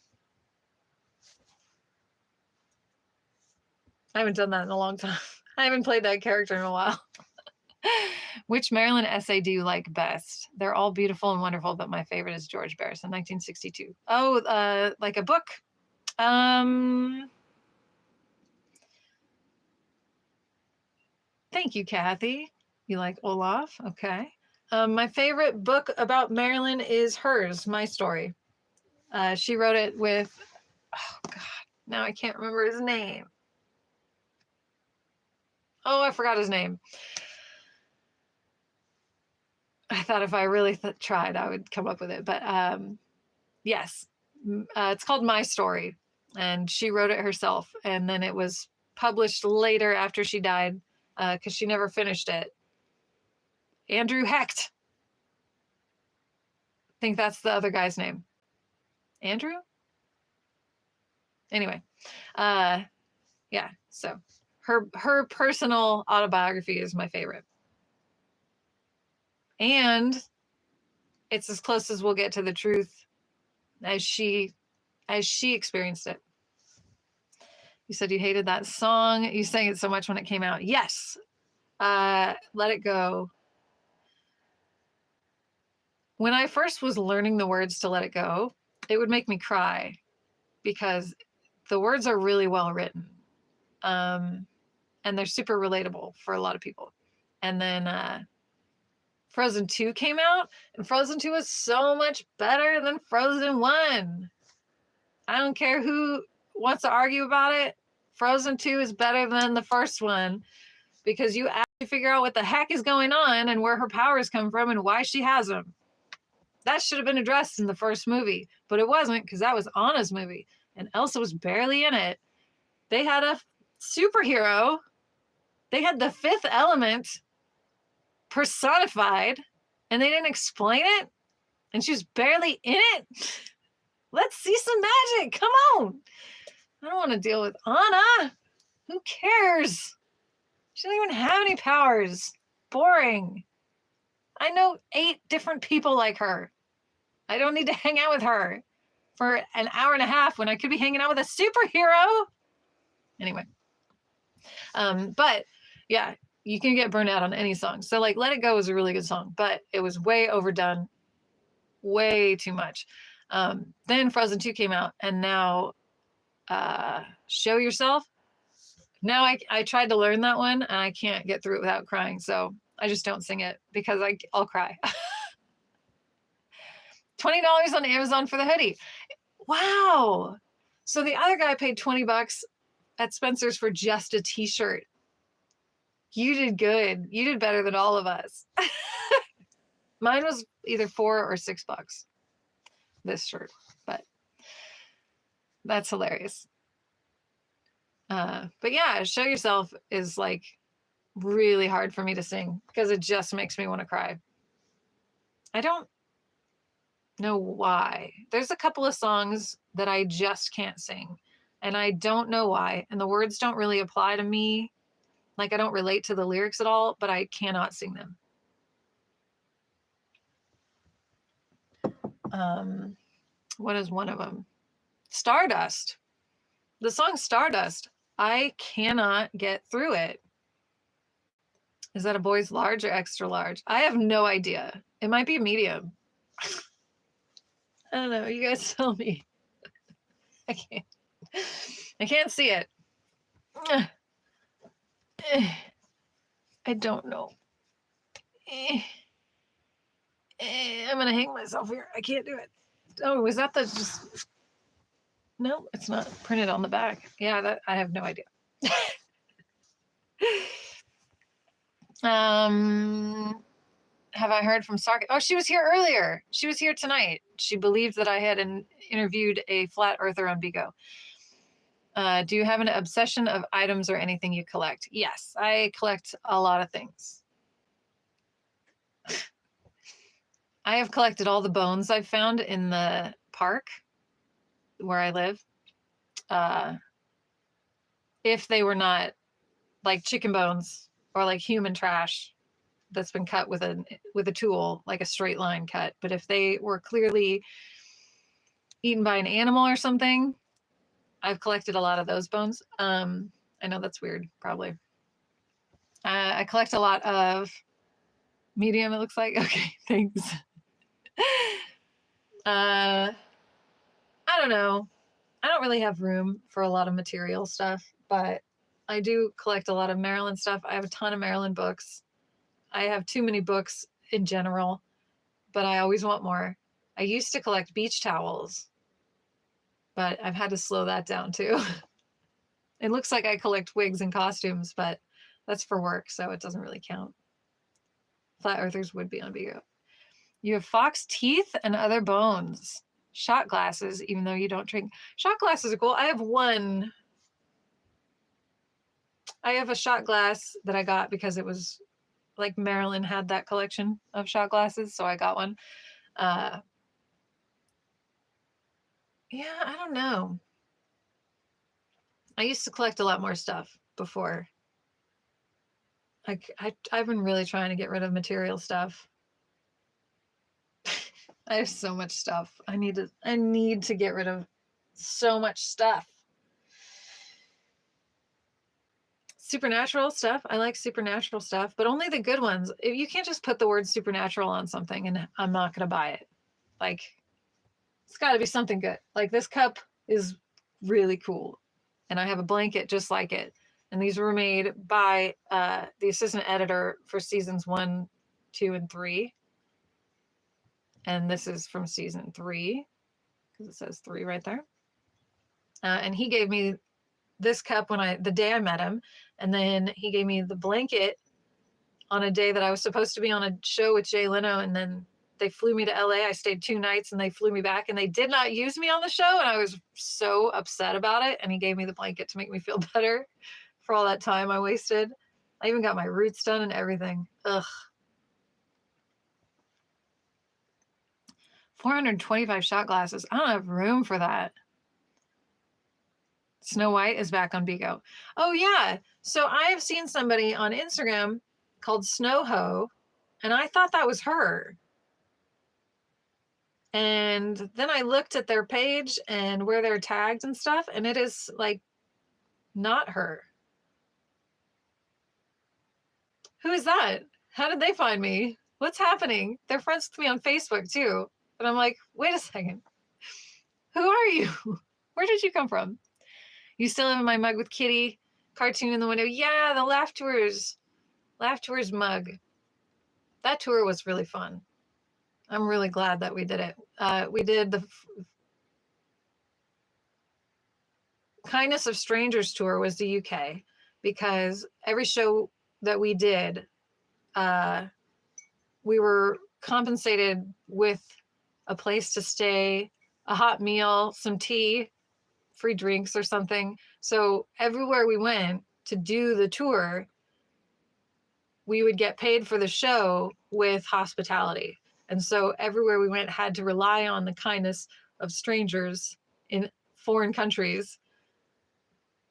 I haven't done that in a long time. I haven't played that character in a while. Which Marilyn essay do you like best? They're all beautiful and wonderful, but my favorite is George Barris in 1962. Oh, like a book? Thank you, Kathy. You like Olaf? Okay. My favorite book about Marilyn is hers, My Story. She wrote it with, oh God, now I can't remember his name. Oh, I forgot his name. I thought if I really tried, I would come up with it. But yes, it's called My Story. And she wrote it herself. And then it was published later after she died because she never finished it. Andrew Hecht. I think that's the other guy's name. Andrew? Anyway, yeah, so her personal autobiography is my favorite. And it's as close as we'll get to the truth as she experienced it. You said you hated that song. You sang it so much when it came out. Yes. Let It Go. When I first was learning the words to Let It Go, it would make me cry because the words are really well written. And they're super relatable for a lot of people. And then Frozen 2 came out, and Frozen 2 is so much better than Frozen 1. I don't care who wants to argue about it. Frozen 2 is better than the first one because you actually figure out what the heck is going on and where her powers come from and why she has them. That should have been addressed in the first movie, but it wasn't because that was Anna's movie, and Elsa was barely in it. They had a superhero. They had the fifth element personified, and they didn't explain it, and she was barely in it. Let's see some magic. Come on. I don't want to deal with Anna. Who cares? She doesn't even have any powers. Boring. I know 8 different people like her. I don't need to hang out with her for an hour and a half when I could be hanging out with a superhero. Anyway. But yeah, you can get burned out on any song. So like Let It Go is a really good song, but it was way overdone. Way too much. Then Frozen 2 came out, and now Show Yourself. Now I tried to learn that one, and I can't get through it without crying. So I just don't sing it because I'll cry. $20 on Amazon for the hoodie. Wow. So the other guy paid $20 at Spencer's for just a t-shirt. You did good. You did better than all of us. Mine was either $4 or $6. This shirt, but that's hilarious. But yeah, Show Yourself is like really hard for me to sing because it just makes me want to cry. know why. There's a couple of songs that I just can't sing, and I don't know why. And the words don't really apply to me. Like, I don't relate to the lyrics at all, but I cannot sing them. What is one of them? Stardust. The song Stardust. I cannot get through it. Is that a boy's large or extra large? I have no idea. It might be a medium. I don't know. You guys tell me. I can't see it. I don't know. I'm gonna hang myself here. I can't do it. Oh, was that the just? No, it's not printed on the back. Yeah, that I have no idea. Have I heard from Sark? Oh, she was here earlier. She was here tonight. She believed that I had interviewed a flat earther on Bigo. Do you have an obsession of items or anything you collect? Yes, I collect a lot of things. I have collected all the bones I've found in the park where I live. If they were not like chicken bones or like human trash that's been cut with a tool, like a straight line cut. But if they were clearly eaten by an animal or something, I've collected a lot of those bones. I know that's weird, probably. I collect a lot of medium, it looks like. Okay, thanks. I don't know. I don't really have room for a lot of material stuff, but I do collect a lot of Marilyn stuff. I have a ton of Marilyn books. I have too many books in general, but I always want more. I used to collect beach towels, but I've had to slow that down too. It looks like I collect wigs and costumes, but that's for work, so it doesn't really count. Flat earthers would be on Bigo. You have fox teeth and other bones. Shot glasses, even though you don't drink. Shot glasses are cool. I have one. I have a shot glass that I got because it was like Marilyn had that collection of shot glasses, so I got one. Yeah, I don't know. I used to collect a lot more stuff before. I've been really trying to get rid of material stuff. I have so much stuff. I need to get rid of so much stuff. Supernatural stuff. I like supernatural stuff, but only the good ones. You can't just put the word supernatural on something and I'm not going to buy it. Like, it's got to be something good. Like, this cup is really cool. And I have a blanket just like it. And these were made by the assistant editor for seasons 1, 2, and 3. And this is from season 3, because it says 3 right there. And he gave me this cup the day I met him. And then he gave me the blanket on a day that I was supposed to be on a show with Jay Leno. And then they flew me to LA. I stayed 2 nights and they flew me back and they did not use me on the show. And I was so upset about it. And he gave me the blanket to make me feel better for all that time I wasted. I even got my roots done and everything. Ugh. 425 shot glasses. I don't have room for that. Snow White is back on Bigo. Oh, yeah. So I have seen somebody on Instagram called Snowho, and I thought that was her. And then I looked at their page and where they're tagged and stuff, and it is like not her. Who is that? How did they find me? What's happening? They're friends with me on Facebook too. And I'm like, wait a second. Who are you? Where did you come from? You still have my mug with Kitty, cartoon in the window. Yeah, the Laugh Tours mug. That tour was really fun. I'm really glad that we did it. We did the Kindness of Strangers tour was the UK, because every show that we did, we were compensated with a place to stay, a hot meal, some tea, free drinks or something. So everywhere we went to do the tour, we would get paid for the show with hospitality. And so everywhere we went had to rely on the kindness of strangers in foreign countries.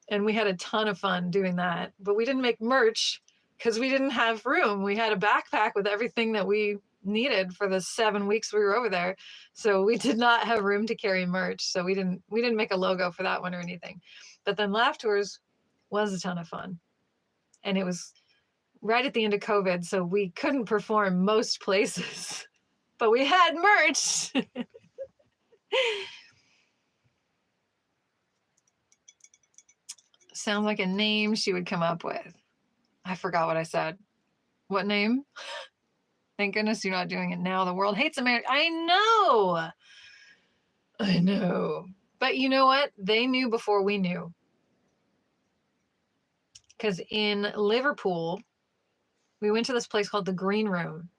And we had a ton of fun doing that. But we didn't make merch because we didn't have room. We had a backpack with everything that we needed for the 7 weeks we were over there. So we did not have room to carry merch. So we didn't make a logo for that one or anything. But then Laugh Tours was a ton of fun. And it was right at the end of COVID, so we couldn't perform most places. But we had merch. Sounds like a name she would come up with. I forgot what I said. What name? Thank goodness you're not doing it now. The world hates America. I know. But you know what? They knew before we knew. Because in Liverpool, we went to this place called the Green Room.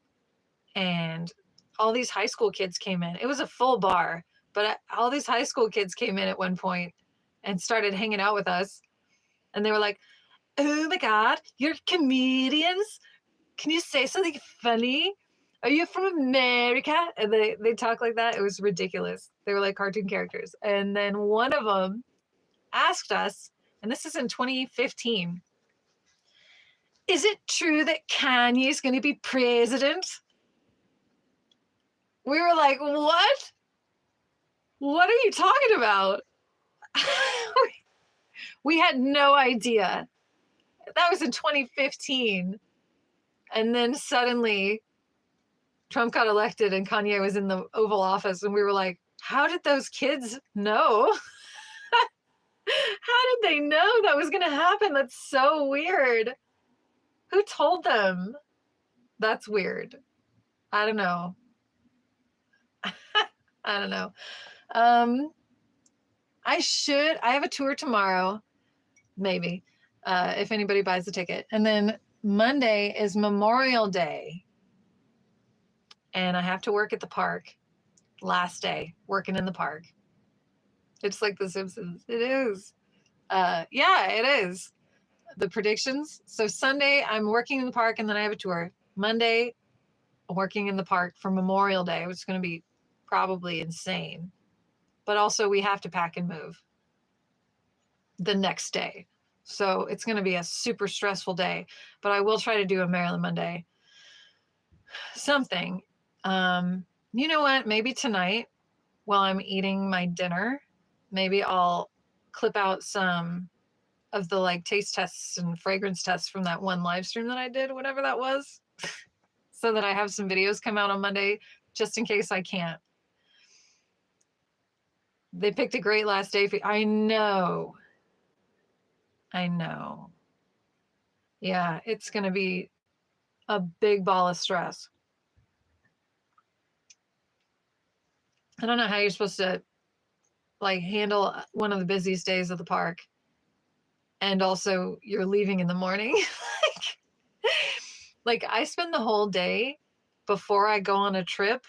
And all these high school kids came in. It was a full bar. But all these high school kids came in at one point and started hanging out with us. And they were like, oh my God, you're comedians? Can you say something funny? Are you from America? And they talk like that. It was ridiculous. They were like cartoon characters. And then one of them asked us, and this is in 2015, is it true that Kanye is going to be president? We were like, what? What are you talking about? We had no idea. That was in 2015. And then suddenly Trump got elected and Kanye was in the Oval Office. And we were like, how did those kids know? How did they know that was going to happen? That's so weird. Who told them? That's weird. I don't know. I don't know. I have a tour tomorrow, maybe, if anybody buys the ticket. And then Monday is Memorial Day. And I have to work at the park. Last day, working in the park. It's like The Simpsons. It is. Yeah, it is. The predictions. So Sunday, I'm working in the park and then I have a tour. Monday, I'm working in the park for Memorial Day, which is going to be probably insane. But also we have to pack and move the next day. So it's going to be a super stressful day, but I will try to do a Marilyn Monday. Something. You know what? Maybe tonight while I'm eating my dinner, maybe I'll clip out some of the like taste tests and fragrance tests from that one live stream that I did, whatever that was, so that I have some videos come out on Monday, just in case I can't. They picked a great last day. I know. Yeah, it's going to be a big ball of stress. I don't know how you're supposed to like handle one of the busiest days of the park. And also you're leaving in the morning. Like I spend the whole day before I go on a trip.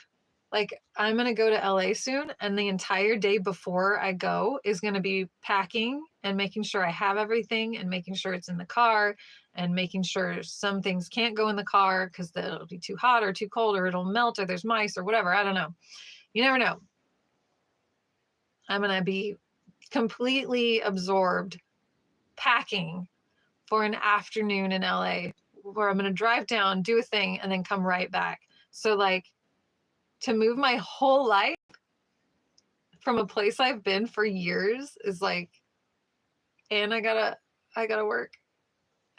Like I'm going to go to LA soon, and the entire day before I go is going to be packing and making sure I have everything and making sure it's in the car and making sure some things can't go in the car because it'll be too hot or too cold or it'll melt or there's mice or whatever. I don't know. You never know. I'm going to be completely absorbed packing for an afternoon in LA where I'm going to drive down, do a thing, and then come right back. So like, to move my whole life from a place I've been for years is like, and I gotta work.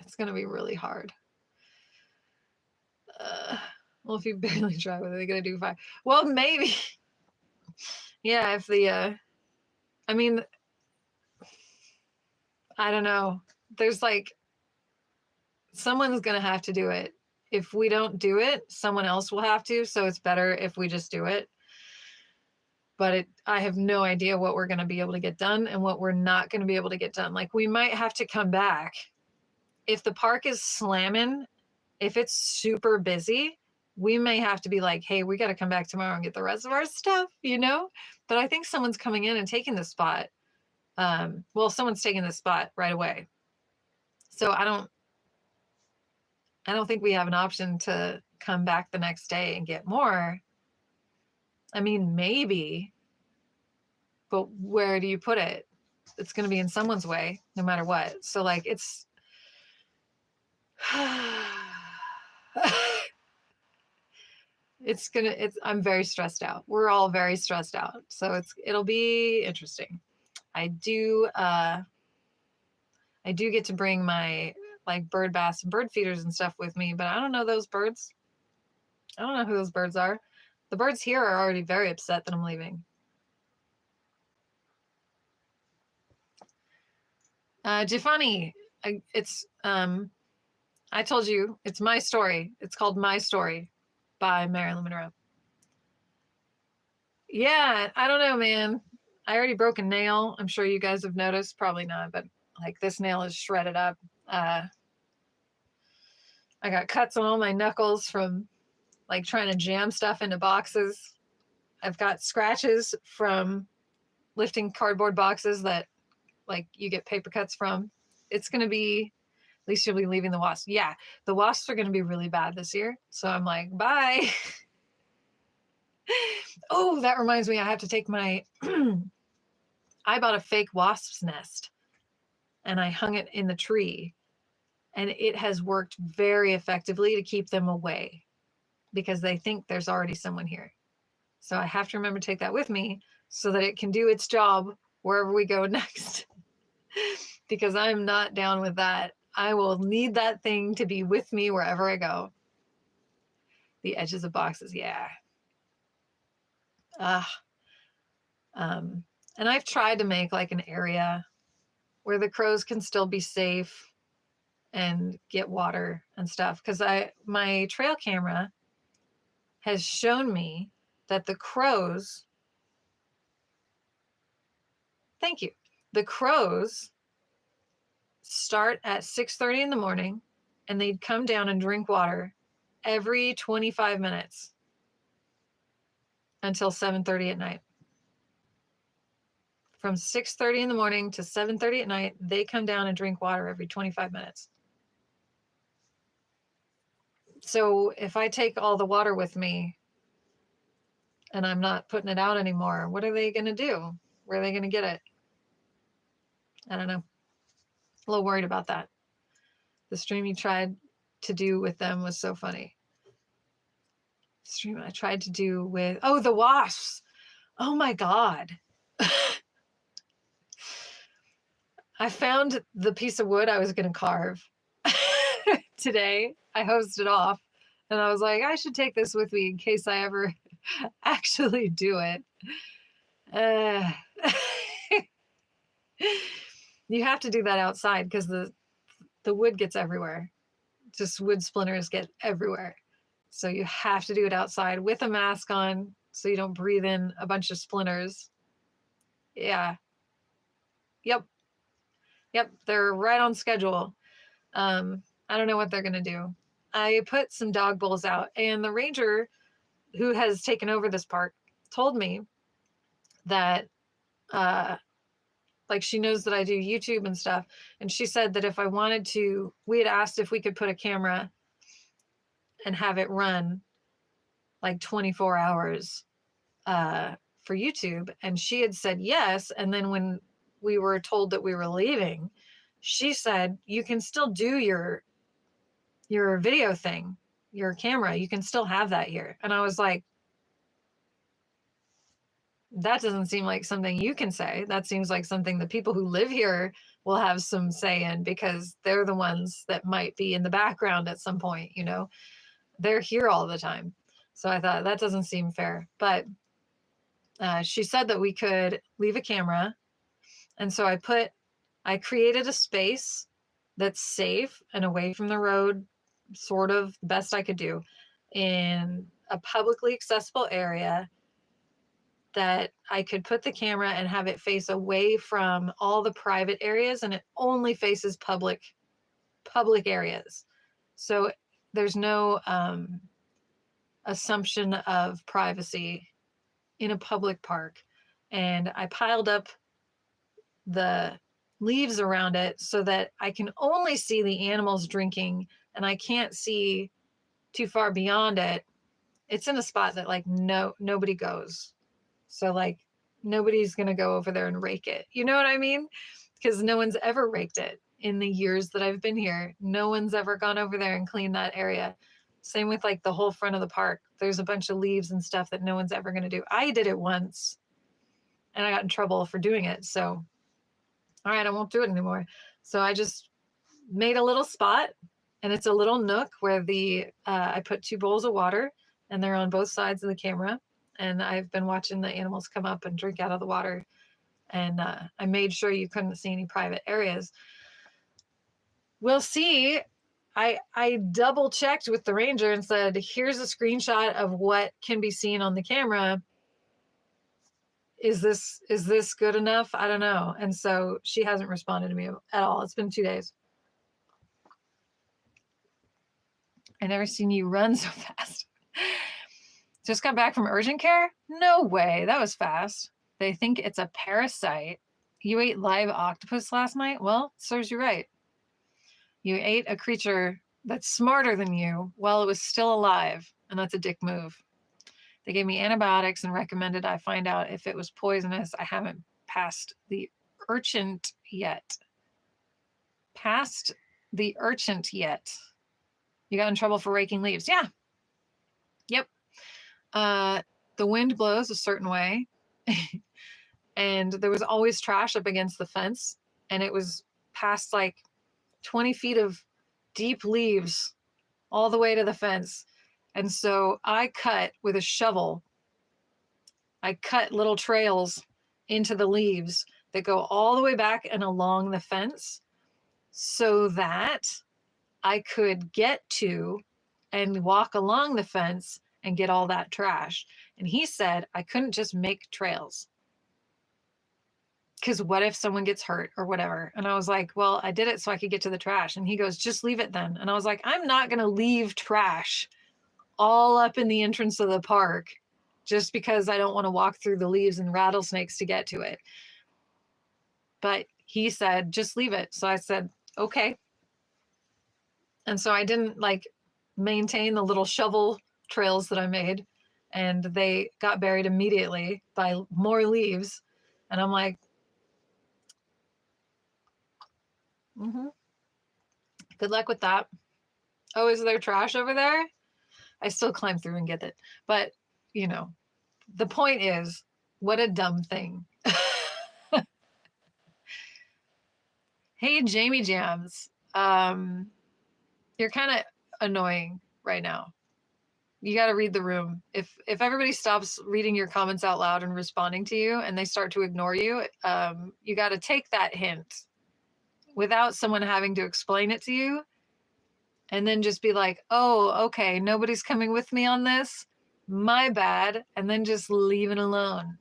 It's gonna be really hard. Well, if you barely drive, what are they gonna do? 5? Well, maybe. Yeah, if the, I mean, I don't know. There's like, someone's gonna have to do it. If we don't do it, someone else will have to. So it's better if we just do it. But I have no idea what we're going to be able to get done and what we're not going to be able to get done. Like we might have to come back. If the park is slamming, if it's super busy, we may have to be like, hey, we got to come back tomorrow and get the rest of our stuff, you know? But I think someone's coming in and taking the spot. Well, someone's taking the spot right away. So I don't think we have an option to come back the next day and get more. I mean, maybe, but where do you put it? It's going to be in someone's way, no matter what. So like, I'm very stressed out. We're all very stressed out. So it'll be interesting. I do get to bring my like bird baths and bird feeders and stuff with me, but I don't know those birds. I don't know who those birds are. The birds here are already very upset that I'm leaving. Giovanni, I told you, it's my story. It's called My Story by Marilyn Monroe. Yeah, I don't know, man. I already broke a nail. I'm sure you guys have noticed. Probably not, but like this nail is shredded up. I got cuts on all my knuckles from like trying to jam stuff into boxes. I've got scratches from lifting cardboard boxes that like you get paper cuts from. It's going to be, at least you'll be leaving the wasps. Yeah, the wasps are going to be really bad this year. So I'm like, bye. Oh, that reminds me, I have to take my, I bought a fake wasp's nest and I hung it in the tree, and it has worked very effectively to keep them away because they think there's already someone here. So I have to remember to take that with me so that it can do its job wherever we go next. Because I'm not down with that. I will need that thing to be with me wherever I go. The edges of boxes, yeah. And I've tried to make like an area where the crows can still be safe and get water and stuff. Because my trail camera has shown me that the crows, thank you, the crows start at 6:30 in the morning and they'd come down and drink water every 25 minutes until 7:30 at night. From 6:30 in the morning to 7:30 at night, they come down and drink water every 25 minutes. So if I take all the water with me and I'm not putting it out anymore, what are they going to do? Where are they going to get it? I don't know. A little worried about that. The stream you tried to do with them was so funny. The stream I tried to do with, oh, the wasps. Oh my God. I found the piece of wood I was going to carve today. I hosed it off and I was like, I should take this with me in case I ever actually do it. You have to do that outside because the wood gets everywhere. Just wood splinters get everywhere. So you have to do it outside with a mask on so you don't breathe in a bunch of splinters. Yeah. Yep. They're right on schedule. I don't know what they're going to do. I put some dog bowls out, and the ranger who has taken over this park told me that like she knows that I do YouTube and stuff, and she said that if I wanted to, we had asked if we could put a camera and have it run like 24 hours for YouTube, and she had said yes. And then when we were told that we were leaving, she said you can still do your video thing, your camera, you can still have that here. And I was like, that doesn't seem like something you can say. That seems like something the people who live here will have some say in, because they're the ones that might be in the background at some point, you know, they're here all the time. So I thought that doesn't seem fair, but she said that we could leave a camera. And so I created a space that's safe and away from the road, sort of the best I could do, in a publicly accessible area that I could put the camera and have it face away from all the private areas, and it only faces public areas. So there's no assumption of privacy in a public park. And I piled up the leaves around it so that I can only see the animals drinking and I can't see too far beyond it. it's in a spot that like nobody goes. So like nobody's going to go over there and rake it. You know what I mean? Because no one's ever raked it in the years that I've been here. No one's ever gone over there and cleaned that area. Same with like the whole front of the park. There's a bunch of leaves and stuff that no one's ever going to do. I did it once and I got in trouble for doing it. So, all right, I won't do it anymore. So I just made a little spot, and it's a little nook where I put 2 bowls of water, and they're on both sides of the camera. And I've been watching the animals come up and drink out of the water. And I made sure you couldn't see any private areas. We'll see. I double checked with the ranger and said, here's a screenshot of what can be seen on the camera. Is this good enough? I don't know. And so she hasn't responded to me at all. It's been 2 days. I never seen you run so fast. Just got back from urgent care? No way. That was fast. They think it's a parasite. You ate live octopus last night? Well, serves you right. You ate a creature that's smarter than you while it was still alive, and that's a dick move. They gave me antibiotics and recommended I find out if it was poisonous. I haven't passed the urgent yet. Passed the urgent yet. You got in trouble for raking leaves. Yeah. Yep. The wind blows a certain way. And there was always trash up against the fence. And it was past like 20 feet of deep leaves all the way to the fence. And so I cut with a shovel. I cut little trails into the leaves that go all the way back and along the fence so that I could get to and walk along the fence and get all that trash. And he said I couldn't just make trails, because what if someone gets hurt or whatever? And I was like, well, I did it so I could get to the trash. And he goes, just leave it then. And I was like, I'm not going to leave trash all up in the entrance of the park just because I don't want to walk through the leaves and rattlesnakes to get to it. But he said, just leave it. So I said, okay. And so I didn't like maintain the little shovel trails that I made, and they got buried immediately by more leaves. And I'm like, good luck with that. Oh, is there trash over there? I still climb through and get it. But, you know, the point is, what a dumb thing. Hey, Jamie Jams. You're kind of annoying right now. You got to read the room. If everybody stops reading your comments out loud and responding to you and they start to ignore you, you got to take that hint without someone having to explain it to you, and then just be like, oh, okay, nobody's coming with me on this. My bad. And then just leave it alone.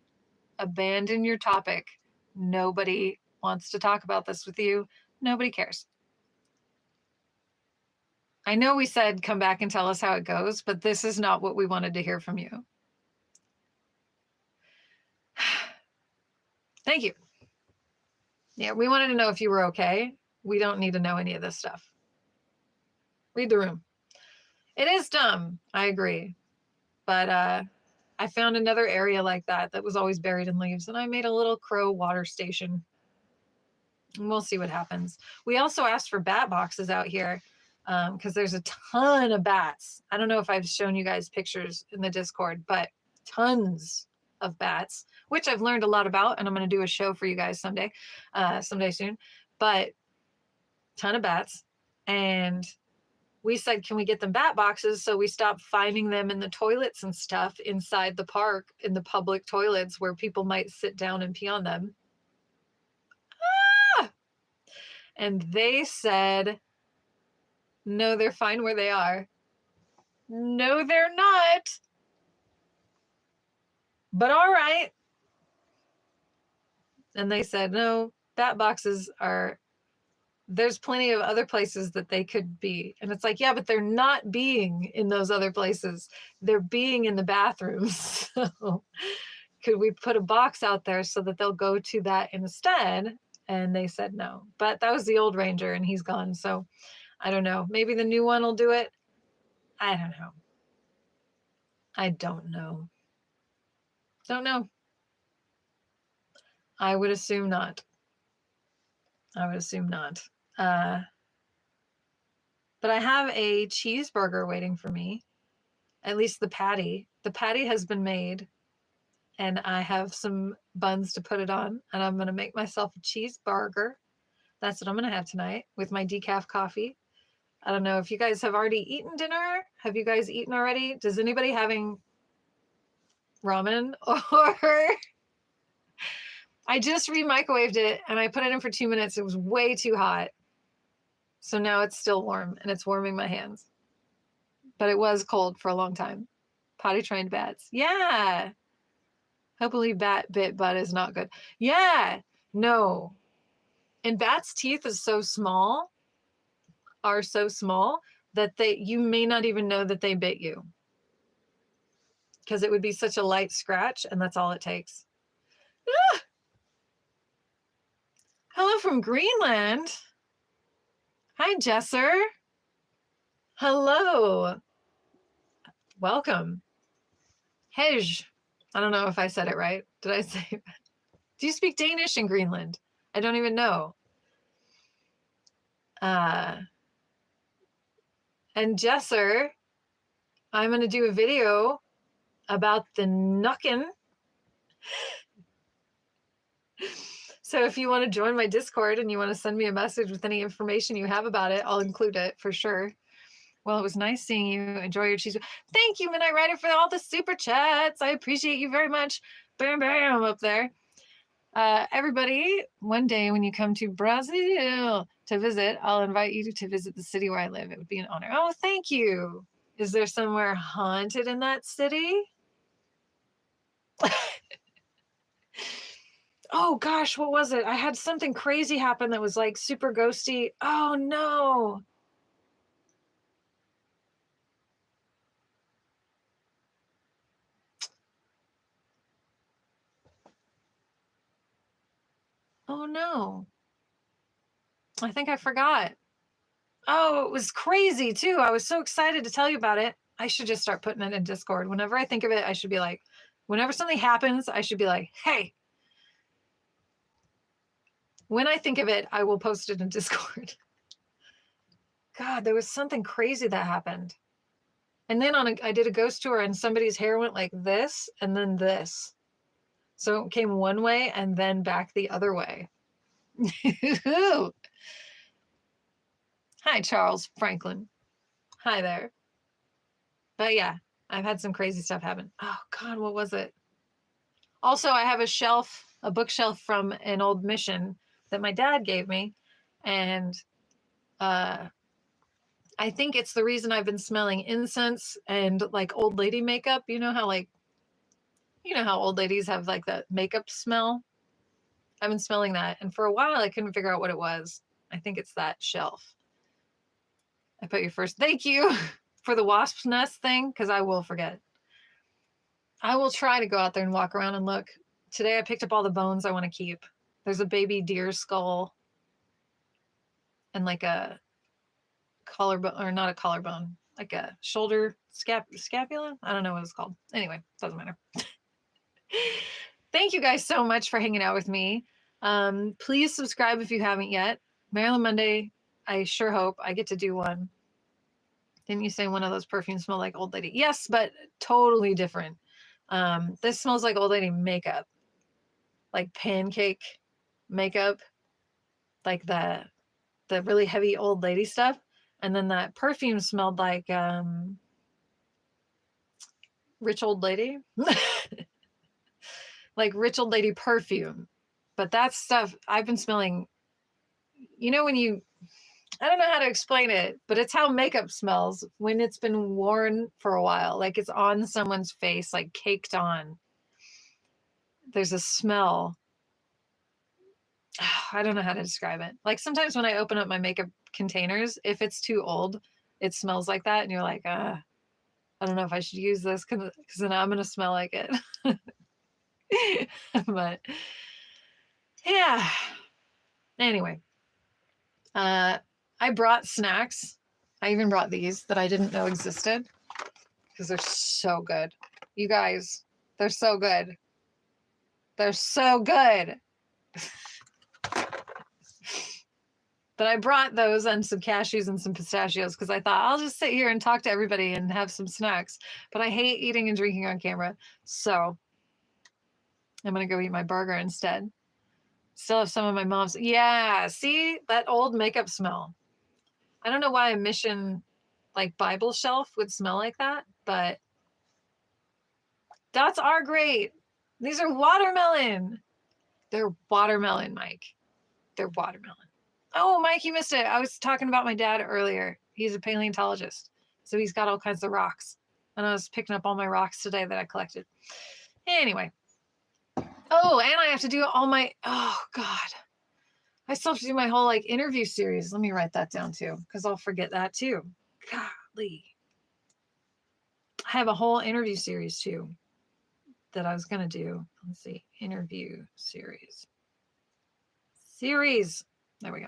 Abandon your topic. Nobody wants to talk about this with you. Nobody cares. I know we said come back and tell us how it goes, but this is not what we wanted to hear from you. Thank you. Yeah, we wanted to know if you were okay. We don't need to know any of this stuff. Read the room. It is dumb. I agree. But I found another area like that was always buried in leaves, and I made a little crow water station. And we'll see what happens. We also asked for bat boxes out here because there's a ton of bats. I don't know if I've shown you guys pictures in the Discord, but tons of bats, which I've learned a lot about, and I'm going to do a show for you guys someday soon. But ton of bats. And we said, can we get them bat boxes so we stop finding them in the toilets and stuff inside the park, in the public toilets where people might sit down and pee on them. Ah! And they said, no, they're fine where they are. No, they're not. But all right. And they said, no, bat boxes are, there's plenty of other places that they could be. And it's like, yeah, but they're not being in those other places. They're being in the bathrooms. So could we put a box out there so that they'll go to that instead? And they said no. But that was the old ranger and he's gone. So I don't know. Maybe the new one will do it. I don't know. I don't know. Don't know. I would assume not. I would assume not. But I have a cheeseburger waiting for me. At least the patty. The patty has been made, and I have some buns to put it on, and I'm going to make myself a cheeseburger. That's what I'm going to have tonight with my decaf coffee. I don't know if you guys have already eaten dinner. Have you guys eaten already? Does anybody having ramen? Or I just re-microwaved it and I put it in for 2 minutes. It was way too hot. So now it's still warm and it's warming my hands. But it was cold for a long time. Potty trained bats. Yeah. Hopefully bat bit butt is not good. Yeah. No. And bats' teeth is so small, are so small that you may not even know that they bit you. Because it would be such a light scratch and that's all it takes. Ah! Hello from Greenland. Hi, Jesser. Hello. Welcome. Hej. I don't know if I said it right. Did I say it? Do you speak Danish in Greenland? I don't even know. And Jesser, I'm going to do a video about the Nucken. So if you want to join my Discord and you want to send me a message with any information you have about it, I'll include it for sure. Well, it was nice seeing you. Enjoy your cheese. Thank you, Midnight Rider, for all the super chats. I appreciate you very much. Bam, bam, up there. Everybody, one day when you come to Brazil to visit, I'll invite you to visit the city where I live. It would be an honor. Oh, thank you. Is there somewhere haunted in that city? Oh gosh, what was it? I had something crazy happen that was like super ghosty. Oh no. Oh no. I think I forgot. Oh, it was crazy too. I was so excited to tell you about it. I should just start putting it in Discord. Whenever I think of it, I should be like, whenever something happens, I should be like, hey. When I think of it, I will post it in Discord. God, there was something crazy that happened. And then I did a ghost tour and somebody's hair went like this and then this. So it came one way and then back the other way. Hi, Charles Franklin. Hi there. But yeah, I've had some crazy stuff happen. Oh God, what was it? Also, I have a bookshelf from an old mission that my dad gave me. And I think it's the reason I've been smelling incense and like old lady makeup. You know how old ladies have like that makeup smell? I've been smelling that. And for a while, I couldn't figure out what it was. I think it's that shelf. I put your first, thank you for the wasp's nest thing, because I will forget. I will try to go out there and walk around and look. Today, I picked up all the bones I want to keep. There's a baby deer skull and like a collarbone, or not a collarbone, like a shoulder scapula. I don't know what it's called. Anyway, doesn't matter. Thank you guys so much for hanging out with me. Please subscribe if you haven't yet. Marilyn Monday, I sure hope I get to do one. Didn't you say one of those perfumes smell like old lady? Yes, but totally different. This smells like old lady makeup, like pancake makeup, like the really heavy old lady stuff. And then that perfume smelled like rich old lady, like rich old lady perfume. But that stuff I've been smelling, when I don't know how to explain it, but it's how makeup smells when it's been worn for a while, like it's on someone's face, like caked on. There's a smell. I don't know how to describe it. Like sometimes when I open up my makeup containers, if it's too old, it smells like that. And you're like, I don't know if I should use this because then I'm going to smell like it. But yeah. Anyway, I brought snacks. I even brought these that I didn't know existed because they're so good. You guys, they're so good. They're so good. But I brought those and some cashews and some pistachios because I thought I'll just sit here and talk to everybody and have some snacks. But I hate eating and drinking on camera. So I'm going to go eat my burger instead. Still have some of my mom's. Yeah, see that old makeup smell. I don't know why a mission like Bible shelf would smell like that, but dots are great. These are watermelon. They're watermelon, Mike. They're watermelon. Oh, Mike, you missed it. I was talking about my dad earlier. He's a paleontologist. So he's got all kinds of rocks. And I was picking up all my rocks today that I collected. Anyway. Oh, and I have to do all my, oh God. I still have to do my whole like interview series. Let me write that down too, because I'll forget that too. Golly. I have a whole interview series too that I was going to do. Let's see. Interview series. Series. There we go.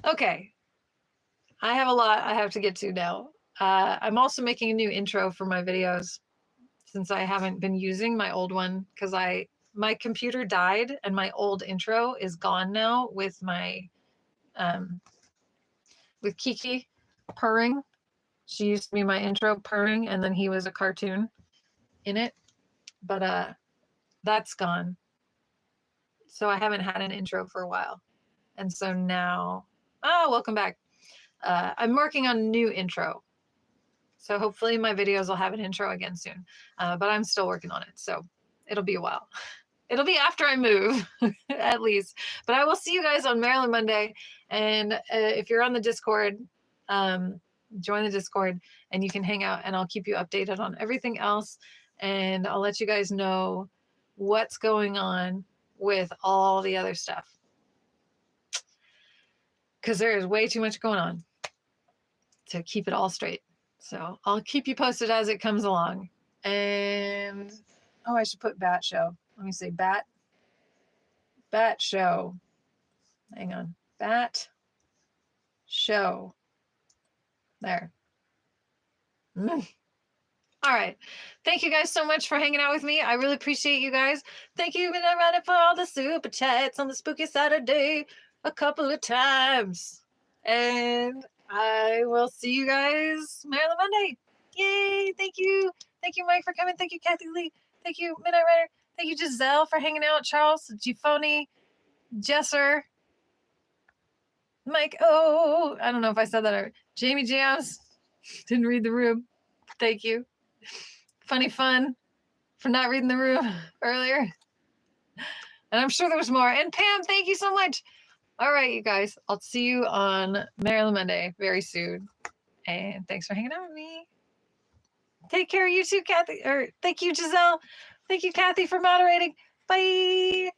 Okay. I have a lot I have to get to now. I'm also making a new intro for my videos since I haven't been using my old one because my computer died and my old intro is gone now with my with Kiki purring. She used to be my intro purring and then he was a cartoon in it. But that's gone. So I haven't had an intro for a while. And so now, welcome back. I'm working on a new intro. So hopefully my videos will have an intro again soon. But I'm still working on it. So it'll be a while. It'll be after I move, at least. But I will see you guys on Marilyn Monday. And if you're on the Discord, join the Discord and you can hang out and I'll keep you updated on everything else. And I'll let you guys know what's going on with all the other stuff. Because there is way too much going on to keep it all straight. So I'll keep you posted as it comes along. And, oh, I should put Bat Show. Let me say Bat Show. Hang on. Bat Show. There. All right. Thank you guys so much for hanging out with me. I really appreciate you guys. Thank you, Midnight, for all the super chats on the Spooky Saturday a couple of times. And I will see you guys Marilyn Monday. Yay. Thank you. Thank you, Mike, for coming. Thank you, Kathy Lee. Thank you, Midnight Rider. Thank you, Giselle, for hanging out. Charles, Gifoni, Jesser, Mike. Oh, I don't know if I said that. Or Jamie Jams. Didn't read the room. Thank you. Funny Fun for not reading the room earlier. And I'm sure there was more. And Pam, thank you so much. All right, you guys. I'll see you on Marilyn Monday very soon. And thanks for hanging out with me. Take care, you too, Kathy. Or thank you, Giselle. Thank you, Kathy, for moderating. Bye.